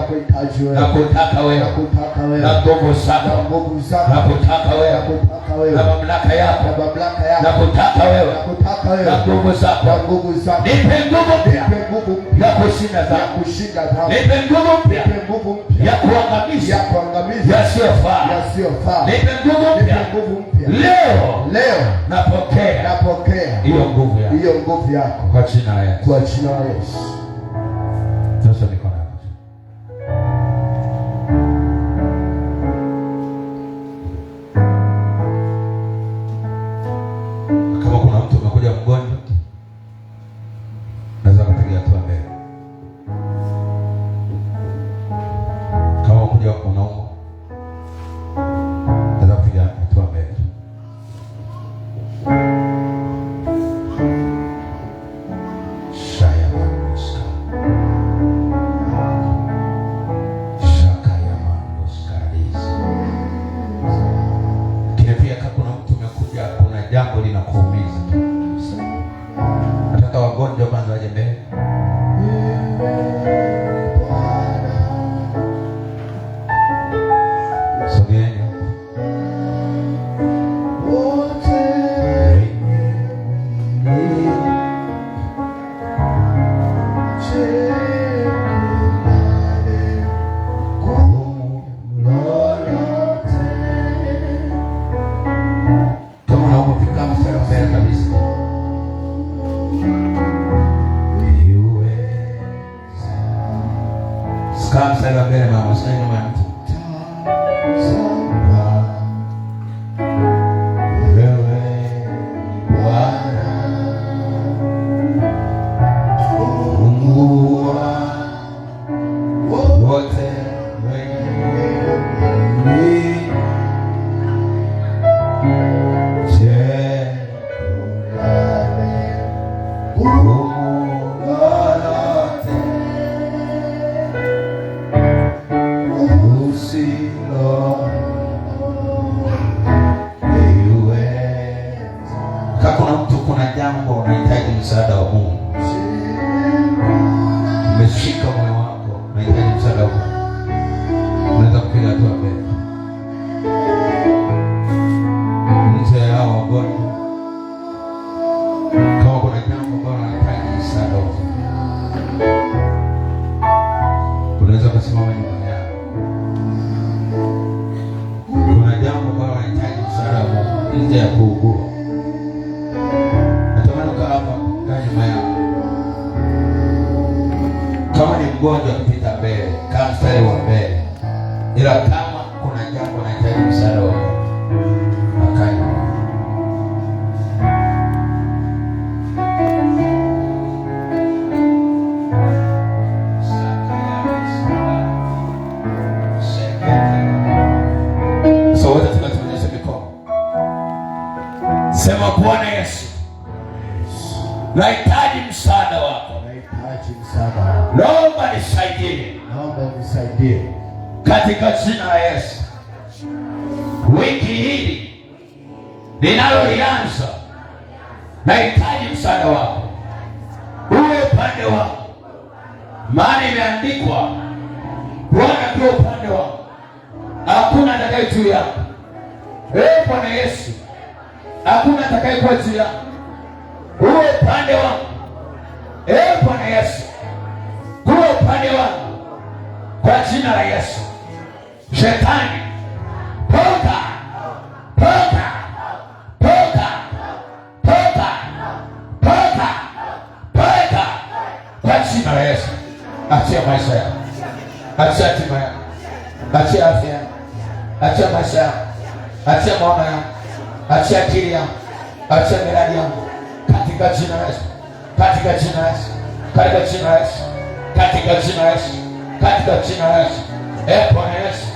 na kutaka wewe, na nguvu zako, na kutaka wewe, na mamlaka yako, na kutaka wewe, na nguvu zako. Nipe nguvu mpya ya kushinda dhambi, nipe nguvu mpya ya kuangamiza yasiyofaa, nipe nguvu mpya leo. Napokea hiyo nguvu yako kwa jina la Yesu. Sasa niko na kama kuna mtu amekuja mgonjwa, naweza kupiga hatua mbele. Kama kuja unaumwa, naweza kupiga hatua mbele. Jambo linakuumiza, nataka wagonjwa kwanza waje mbele. Sogeeni kama msaidia mbele mama, sasa nyuma ya mtu. Wewe Bwana Mungu wote jambo unahitaji msaada wa Mungu, umeshika moyo wako, unahitaji msaada wa Mungu, unaweza kupiga hatua mbele. Nje hao wagonjwa, kama kuna jambo ambalo unahitaji msaada wa Mungu, unaweza kusimama nyuma yao. Kuna jambo ambalo unahitaji msaada wa Mungu nje ya kuugua, kama ni mgonjwa kupita mbele, kama mstari wa mbele. Ila kama kuna jambo nahitaji msaada wa akani, so wote tunatuonyesha mikono. Sema Bwana Yesu, nahitaji msaada wako. Naomba nisaidie katika jina la Yesu. Wiki hili linalolianza, nahitaji msaada wako, uwe upande wako, maana imeandikwa Bwana ndiye upande wako, hakuna atakaye juu yako. Bwana Yesu, hakuna atakaye kwa juu yako, uwe upande wako. Bwana Yesu, uwe upande wako kwa jina la Yesu. Shetani, toka kwa jina la Yesu. Achia maisha yako, achia hatima yako, achia afya yako, achia maisha yako, achia maono yako, achia akili yako, achia miradi yako katika jina la Yesu, katika jina la Yesu, katika jina la Yesu, katika jina la Yesu, katika jina la Yesu. Bwana Yesu,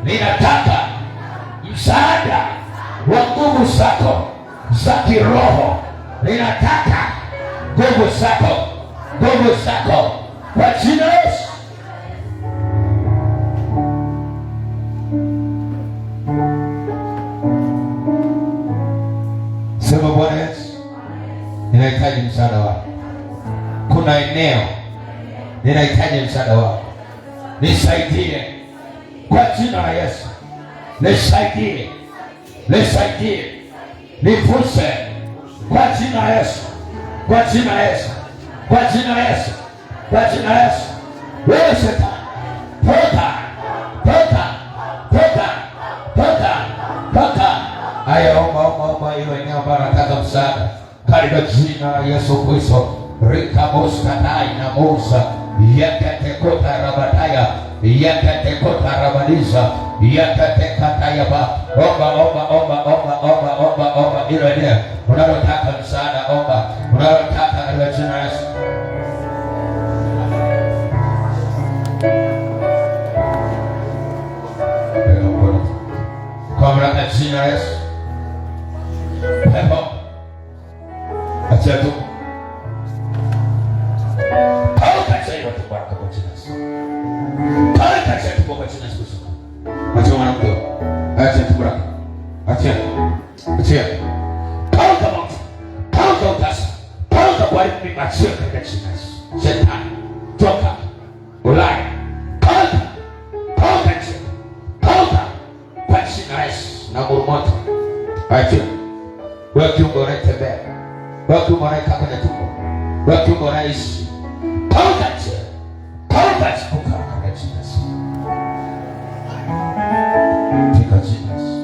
ninataka msaada wa nguvu zako za kiroho, ninataka nguvu zako kwa jina la Yesu. ninahitaji msaada wako. Kuna eneo ninahitaji msaada wako. Nisaidie kwa jina la Yesu. Nisaidie, nisaidie, nivushe kwa jina la Yesu, kwa jina la Yesu, kwa jina la Yesu, kwa jina la Yesu. Wewe Shetani, toka, toka, toka, toka, toka. Haya, omba hiyo eneo ambalo nataka msaada katika jina la Yesu Kristo. Rikaboskatai na Musa yakatekota rabataya yakatekota rabadiza yakatekataya ba. Omba hilo eneo unalotaka msaada, omba unalotaka katika jina la Yesu. Kwa mamlaka ya jina la Yesu. Pepo achia tu. Achia hiyo tu baraka kwa jina la Yesu. Achia tu kwa jina la Yesu. Achia mwanamke. Achia tu baraka. Achia. Achia. Pauka utasa. Pauka kwa hiyo achia katika jina la Yesu. Shetani, toka. Ulaya. Pauka. Pauka achia. Pauka. Kwa jina la Yesu. Na moto. Achia. Wewe kiungo unatembea. Wewe kiungo unakaa kwenye tumbo. Wewe kiungo unaishi. Pauka achia. Pauka chipuka katika jina la Yesu. Katika jina la Yesu.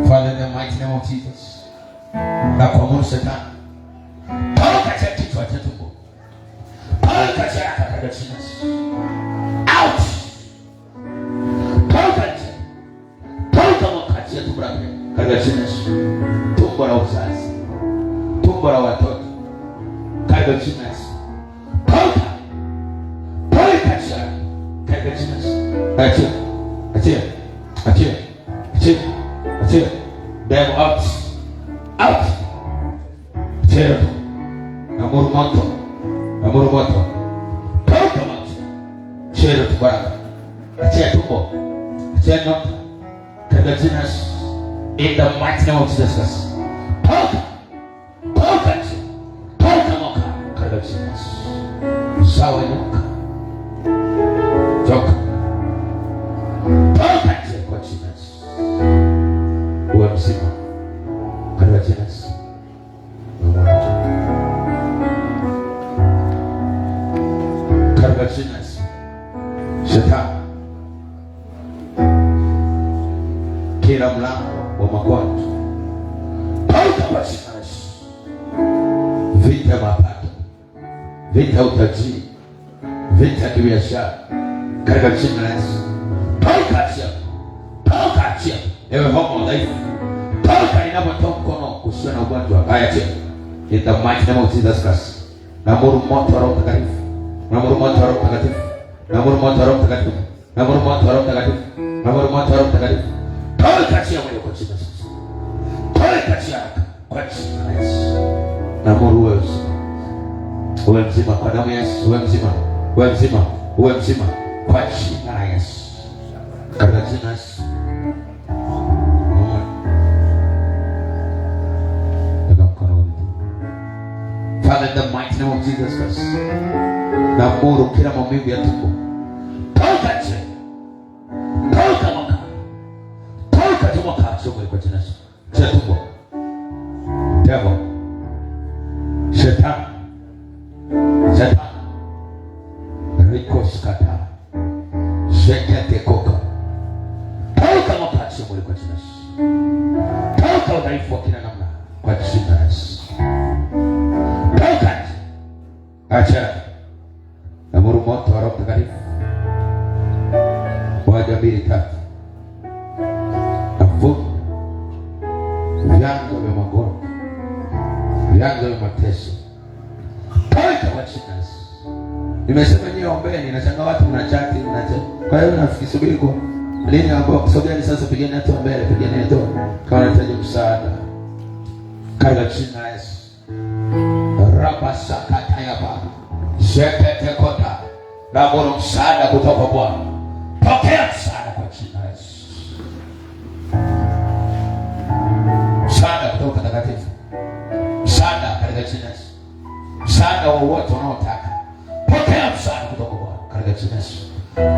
Father, in the mighty name of Jesus. Na kuamuru Shetani. Pauka achia kichwa cha tumbo. Pauka achia katika jina la Yesu. Out. Pauka achia. Pauka mwakachia tumbo lake katika jina la Yesu. Tumbo la uzazi. Tumbo la watoto katika jina la Yesu. Pauka. Pauka achia katika jina la Yesu. Achia. Achia. Achia. Achia. Achia. Devil out. Out. Achia. Amuru moto. Amuru moto. Pauka moto. Achia tu baraka. Achia tumbo. Achia nyoka katika jina la Yesu. In the mighty name of Jesus Christ. Pauka. Pauka achia. Pauka moka katika jina la Yesu. Sawa nyoka. Toka. Pauka achia kwa jina la Yesu. Uwe mzima katika jina la Yesu. Katika jina la Yesu. Shetani, kila mlango wa magonjwa pauka kwa jina la Yesu. Vita mapato, vita utajiri, vita kibiashara katika jina la Yesu. Pauka achia. Pauka achia. Ewe homo dhaifu, pauka inapotoa mkono usio na ugonjwa. Haya achia. In the mighty name of Jesus Christ. Naamuru moto wa Roho Mtakatifu. Naamuru moto wa Roho Mtakatifu. Naamuru moto wa Roho Mtakatifu. Naamuru moto wa Roho Mtakatifu. Naamuru moto wa Roho Mtakatifu. Pauka achia moja kwa jina la Yesu. Pauka achia kwa jina la Yesu. Naamuru uwe mzima. Uwe mzima kwa damu ya Yesu. Uwe mzima. Uwe mzima. Uwe mzima kwa jina la Yesu. Katika jina la Yesu. Father, in the mighty name of Jesus Christ. Naamuru kila maumivu ya tumbo. Pauka achia. Pauka moka. Pauka tumbo achia kwa jina la Yesu. Achia tumbo. Devil. Shetani. Shetani. Rikoskata. Shekete koka. Pauka moka achia kwa jina la Yesu. Pauka udhaifu wa kila namna kwa jina la Yesu. Pauka. Acha. Naamuru moto wa Roho Mtakatifu. Moja, mbili, tatu. Nafunga vyanzo vya magonjwa, vyanzo vya mateso. Pauka kwa jina la Yesu. Nimesema nyie ombeni, nashangaa watu mnachati, mnachati. Kwa hiyo nafikisubiri kwa lini ambao kusogeni sasa, pigeni hatua mbele, pigeni hatua kama unahitaji msaada. Katika jina la Yesu. Rapa sakata ya baba. Shekete kota. Naamuru msaada kutoka Bwana. Pokea msaada kwa jina la Yesu. Msaada jina la Yesu. Msaada wowote unaotaka, pokea msaada kutoka kwa Bwana katika jina la Yesu.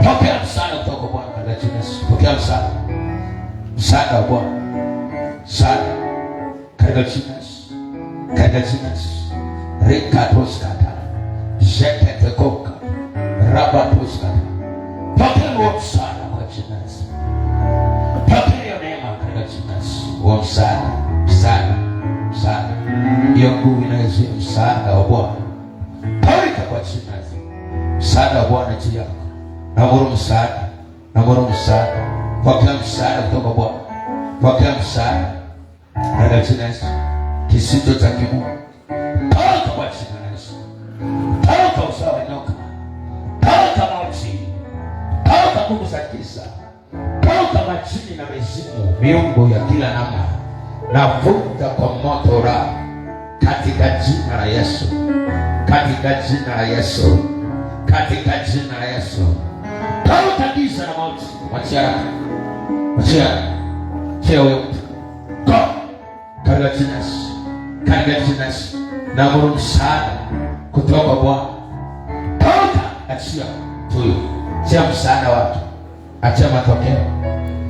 Pokea msaada kutoka kwa Bwana katika jina la Yesu. Pokea msaada. Msaada wa Bwana. Msaada katika jina la Yesu. Katika jina la Yesu. Rikatoskata. Jeketekoka. Rabatoskata. Pokea huo msaada kwa jina la Yesu. Pokea hiyo neema katika jina la Yesu. Huo msaada. Msaada. Msaada. Hiyo nguvu inayozuia msaada wa Bwana. Paweka kwa jina la Yesu. Msaada wa Bwana juu yako. Naamuru msaada. Naamuru msaada. Pokea msaada kutoka Bwana. Pokea msaada katika jina la Yesu. Kisicho cha kimungu. Toka kwa jina la Yesu. Toka usawa nyoka. Toka mauti. Toka nguvu za giza. Toka majini na mizimu, miungu ya kila namna. Navuta kwa moto ra katika jina la Yesu. Katika jina la Yesu. Katika jina la Yesu. Toka giza na mauti. Wachia. Wachia. Chia huyo mtu. Go. Katika jina la Yesu. Katika jina la Yesu. Naamuru msaada kutoka Bwana. Toka. Achia huyo. Achia msaada watu. Achia matokeo.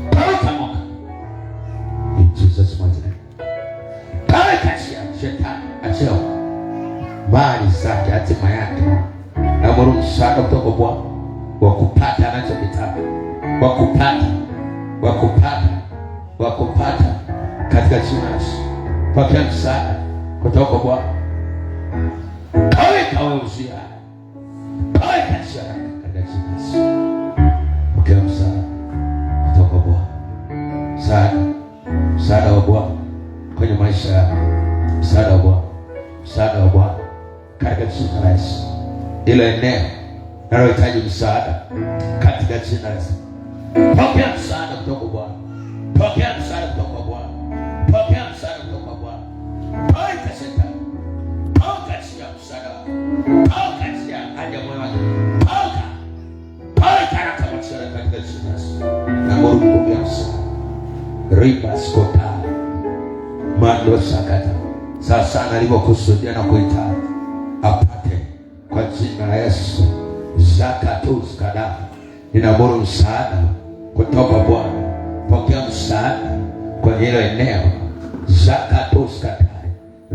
Toka moka. In Jesus mighty name. Toka achia shetani. Achia mali zake, hatima yake. Naamuru msaada kutoka Bwana wa kupata anachokitaka. Wa kupata. Wa kupata. Wa kupata katika jina la Yesu. Pokea msaada kutoka Bwana. Kaweka wewe uzia. Kaweka shaka katika jina la Yesu. Pokea msaada kutoka Bwana. Msaada. Msaada wa Bwana kwenye maisha yako. Msaada wa Bwana. Msaada wa Bwana katika jina la Yesu. Ile eneo nalohitaji msaada katika jina la Yesu. Pokea msaada kutoka Bwana. Pokea msaada kutoka Bwana. Pokea msaada kutoka Bwana. Pokea shetani. Pokea msaada. Pokea haja moyo wako. Pokea haraka msaada katika jina la Yesu. Na Mungu pokea msaada. Riba skota. Mando sakata. Sasa alivyokusudia na kuhitaji apate kwa jina la Yesu. Zakatus kada. Ninaamuru msaada kutoka Bwana. Pokea msaada kwenye hilo eneo. Zakatus kada.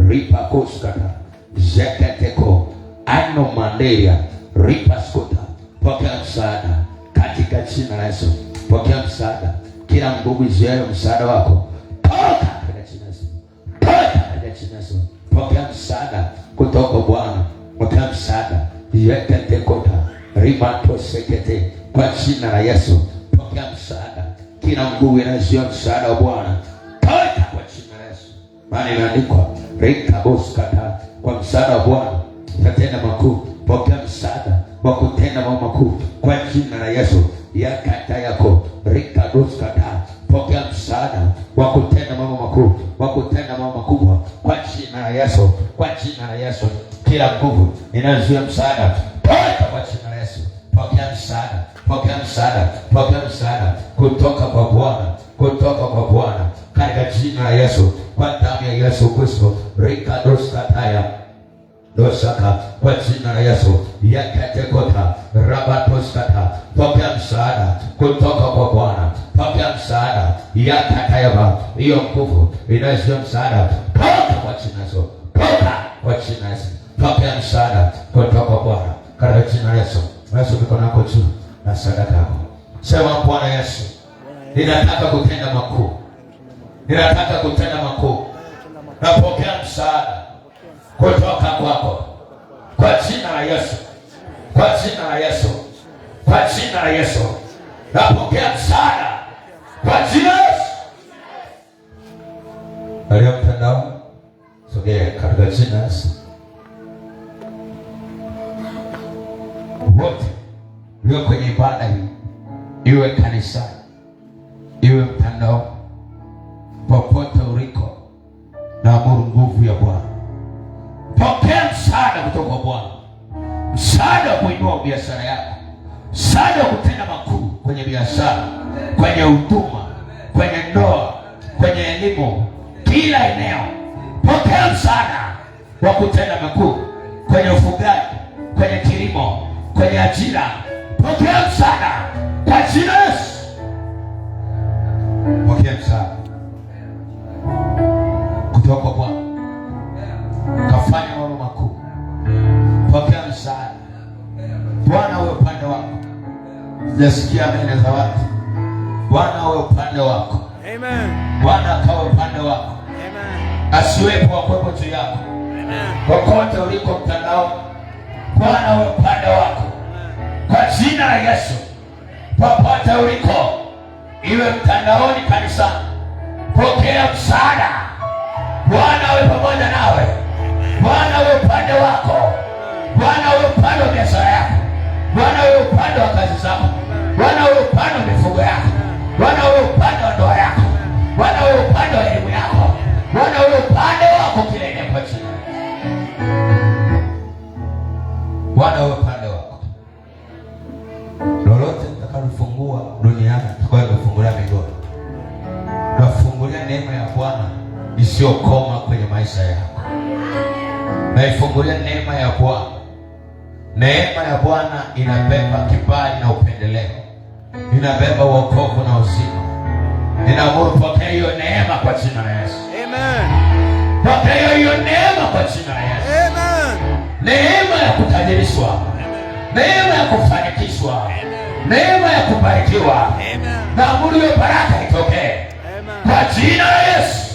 Ripa kuskata. Zeketeko. Ano manderia. Ripa skota. Pokea msaada katika jina la Yesu. Pokea msaada. Kila nguvu ziayo msaada wako. Toka katika jina la Yesu. Toka katika jina la Yesu. Pokea msaada kutoka Bwana. Pokea msaada. Yeketekota. Rimato sekete. Kwa jina la Yesu. Pokea msaada. Kila nguvu inazuia msaada wa Bwana. Toka kwa jina la Yesu. Maana imeandikwa Rikaboskata. Kwa msaada wa Bwana utatenda makuu. Pokea msaada wa kutenda mambo makuu kwa jina la Yesu. Yakata yako Rikaboskata. Pokea msaada wa kutenda mambo makuu, wa kutenda mambo makubwa kwa jina la Yesu. Kwa jina la Yesu. Kila nguvu inazuia msaada toka kwa jina la Yesu. Pokea msaada. Pokea msaada. Pokea msaada kutoka kwa Bwana. Kutoka kwa Bwana katika jina la Yesu. Kwa damu ya Yesu Kristo. Rikadoskataya dosaka kwa jina la Yesu. Yakatekota rabatoskata. Pokea msaada kutoka kwa Bwana. Pokea msaada. Yakatayaba. Hiyo nguvu inazuia msaada toka kwa jina la Yesu. Toka kwa jina la Yesu. Pokea msaada kutoka kwa Bwana katika jina la Yesu. Yesu mikono yako juu na sadaka yako. Sema Bwana Yesu, ninataka kutenda makuu. Ninataka kutenda makuu. Napokea msaada kutoka kwako. Kwa jina la Yesu. Kwa jina la Yesu. Kwa jina la Yesu. Napokea msaada. Kwa jina la Yesu. Aliyo mtandao. Sogea katika jina la Yesu. Wote ulio kwenye ibada hii, iwe kanisa, iwe mtandao, popote uliko, naamuru nguvu ya Bwana. Pokea msaada kutoka kwa Bwana. Msaada wa kuinua biashara yako. Msaada wa kutenda makuu kwenye biashara, kwenye huduma, kwenye ndoa, kwenye elimu, kila eneo. Pokea msaada wa kutenda makuu kwenye ufugaji, kwenye kilimo, kwenye ajira. Pokea msaada kwa jina la Yesu. Pokea msaada kutoka kwa Bwana, kafanya mambo makuu. Pokea msaada. Bwana uwe upande wako. Sijasikia amina za watu. Bwana uwe upande wako. Amen. Bwana akawe upande wako. Amen. Asiwepo wakwepo juu yako. Amen. Kokote uliko mtandao, Bwana uwe upande wako. Kwa jina la Yesu. Popote uliko, iwe mtandaoni, kanisani, pokea msaada. Bwana uwe pamoja nawe. Bwana uwe upande wako. Bwana uwe upande wa biashara yako. Bwana uwe upande wa kazi zako. Bwana uwe upande wa mifugo yako. Bwana uwe upande wa ndoa yako. Bwana uwe upande wa elimu yako. Bwana uwe upande wako kilele kwa jina. Bwana uwe upande wako. Lolote nitakalofungua duniani tutakayofungulia migodi. Nafungulia neema ya Bwana isiyokoma kwenye maisha yako. Naifungulia neema ya Bwana. Neema ya Bwana inabeba kibali na upendeleo. Inabeba wokovu na uzima. Ninaamuru pokea hiyo neema kwa jina la Yesu. Amen. Pokea hiyo neema kwa jina la Yesu. Amen. Neema ya kutajirishwa. Neema ya kufanikishwa. Neema ya kubarikiwa. Naamuru hiyo baraka itokee kwa jina la Yesu.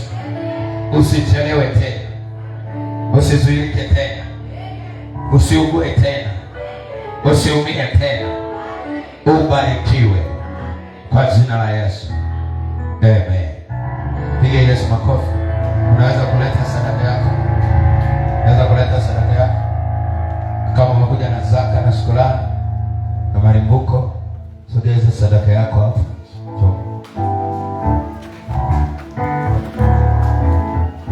Usichelewe tena. Usizuilike tena. Usiugue tena. Usiumie tena. Ubarikiwe kwa jina la Yesu. Amen. Piga Yesu makofi. Unaweza kuleta sadaka yako. Unaweza kuleta sadaka yako. Kama umekuja na zaka na shukrani na malimbuko, sogeza sadaka yako hapo.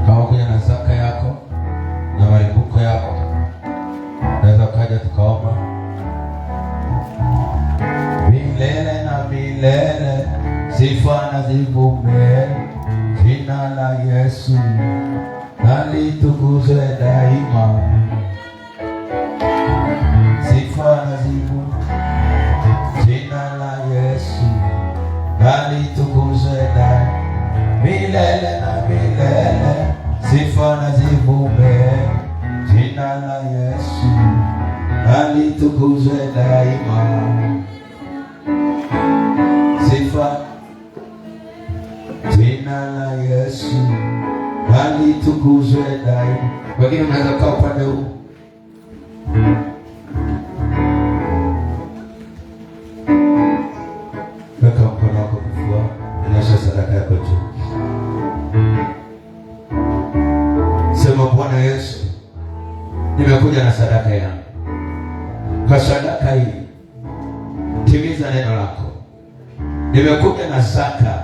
Kama umekuja na zaka yako na malimbuko yako, unaweza kaja tukaomba. Milele na milele sifa na zivume, jina la Yesu na litukuzwe daima. Sifa na zivume, jina la Yesu na litukuzwe daima. Milele na milele sifa na zivume, jina la Yesu na litukuzwe daima. Sifa, jina la Yesu na litukuzwe daima. Wengine mnaweza kukaa upande huu. Weka mkono wako kifua, nyosha sadaka yako juu. Sema, Bwana Yesu, nimekuja na sadaka yangu. Kwa sadaka hii timiza neno lako. Nimekuja na zaka,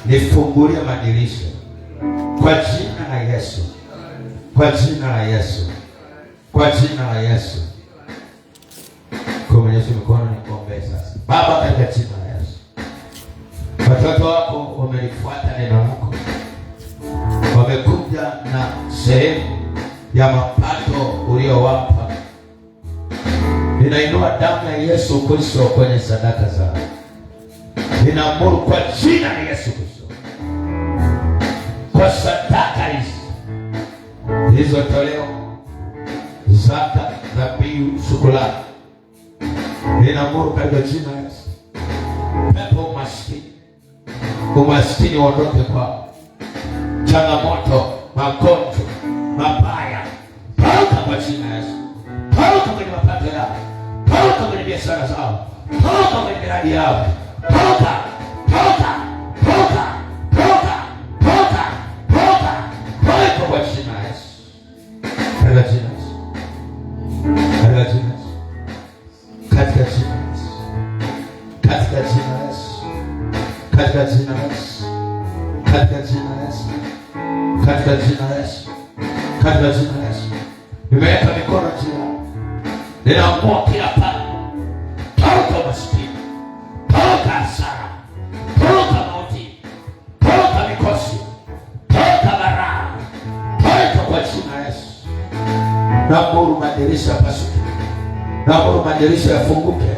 nifungulie madirisha kwa jina la Yesu. Kwa jina la Yesu. Kwa jina la Yesu. Kwa mwenyezi mkono nikuombee sasa. Baba, katika jina la Yesu. Watoto wako wamelifuata neno lako. Wamekuja na sehemu ya mapato uliowapa. Ninainua damu ya Yesu Kristo kwenye sadaka zao. Ninaamuru kwa jina la Yesu Kristo, kwa sadaka hizi zilizotolewa, zaka, dhabihu, shukrani, ninaamuru katika jina la Yesu, pepo umaskini uondoke kwao. Changamoto, magonjwa, mabaya, toka kwa jina la Yesu. Toka kwenye mapato yao, toka kwenye biashara zao, toka kwenye miradi yao. Toka, toka, toka, toka, toka, toka, toka kwa jina la Yesu. Katika jina la Yesu. Katika jina la Yesu. Katika jina la Yesu. Katika jina la Yesu. Katika jina la Yesu. Katika jina la Yesu. Katika jina la Yesu. Katika jina la Yesu. Nimeweka mikono juu. Ninaamua kila pale. Toka maskini. Toka hasara, toka mauti, toka mikosi, toka baraa, toka kwa jina la Yesu. naamuru madirisha pasuke, naamuru madirisha yafunguke,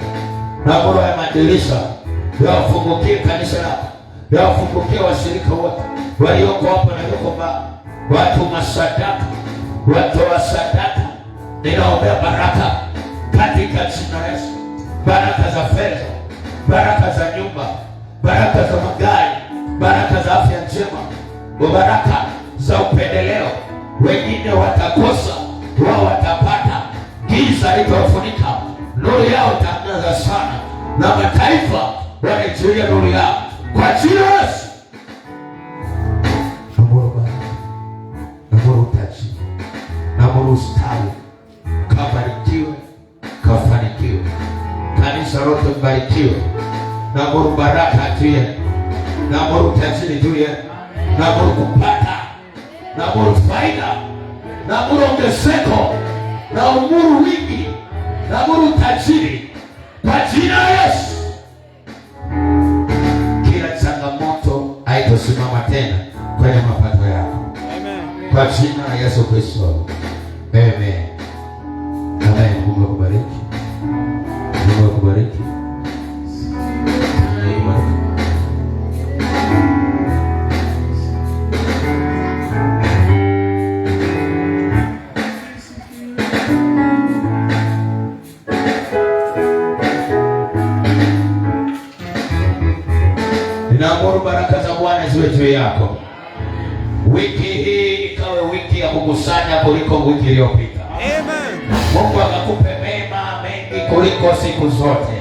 naamuru ya madirisha yafungukie kanisa lako, yafungukie washirika wote walioko hapa na walioko mbali, watu masadaka, watu wa sadaka. Ninaombea baraka katika jina la Yesu, baraka za fedha, baraka za nyumba, baraka za magari, baraka za afya njema, baraka za upendeleo. Wengine watakosa, wao watapata. Giza litawafunika, nuru yao itaangaza sana, na mataifa wanaizuia nuru yao kwa jina la Yesu. Naamuru baraka, naamuru utaji, naamuru ustawi. Kabarikiwe, kafanikiwe, kanisa lote mbarikiwe. Naamuru baraka juu yenu, naamuru utajiri juu yenu, naamuru kupata, naamuru faida, naamuru ongezeko, naamuru wingi, naamuru utajiri kwa jina la Yesu. Kila changamoto haitosimama tena kwenye mapato yako. Amen. Kwa jina la Yesu Kristo. Amen. Amen. Mungu akubariki. Mungu akubariki. Ninaamuru baraka za Bwana ziwe juu yako. Wiki hii ikawe wiki ya kukusanya kuliko wiki iliyopita. Amen. Mungu akakupe mema mengi kuliko siku zote.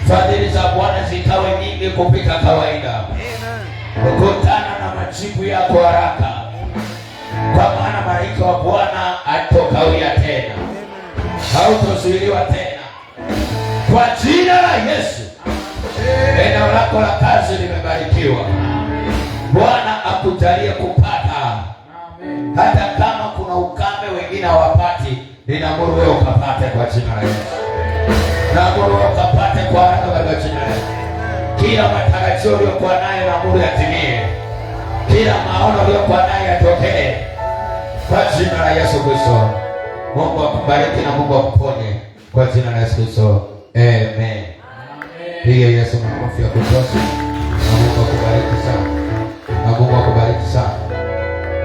Fadhili za Bwana zikawe nyingi kupita kawaida. Amen. Kukutana na majibu yako haraka. Kwa maana malaika wa Bwana hatokawia tena. Hautozuiliwa tena. Kwa jina la Yesu. Eneo lako la kazi limebarikiwa. Bwana akujalie kupata. Hata kama kuna ukame wengine hawapati, ninaamuru wewe ukapate kwa jina la Yesu. Naamuru wewe ukapate kwa haraka kwa jina la Yesu. Kila matarajio uliyokuwa nayo naamuru yatimie. Kila maono uliyokuwa nayo yatokee kwa jina la Yesu Kristo. Mungu akubariki na Mungu akuponye kwa jina la Yesu Kristo. Amen. Piga Yesu makofi ya kutosha. Na Mungu akubariki sana. Na Mungu akubariki sana.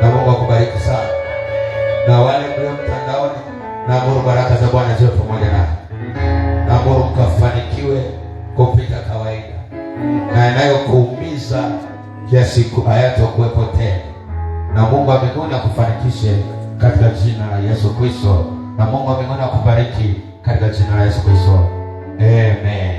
Na Mungu akubariki sana. Na wale mlio mtandaoni, naamuru baraka za Bwana ziwe pamoja nao. Naamuru mkafanikiwe kupita kawaida. Na inayokuumiza kiasi hayatakuwepo tena. Na Mungu wa mbinguni akufanikishe katika jina la Yesu Kristo. Na Mungu wa mbinguni akubariki katika jina la Yesu Kristo. Amen.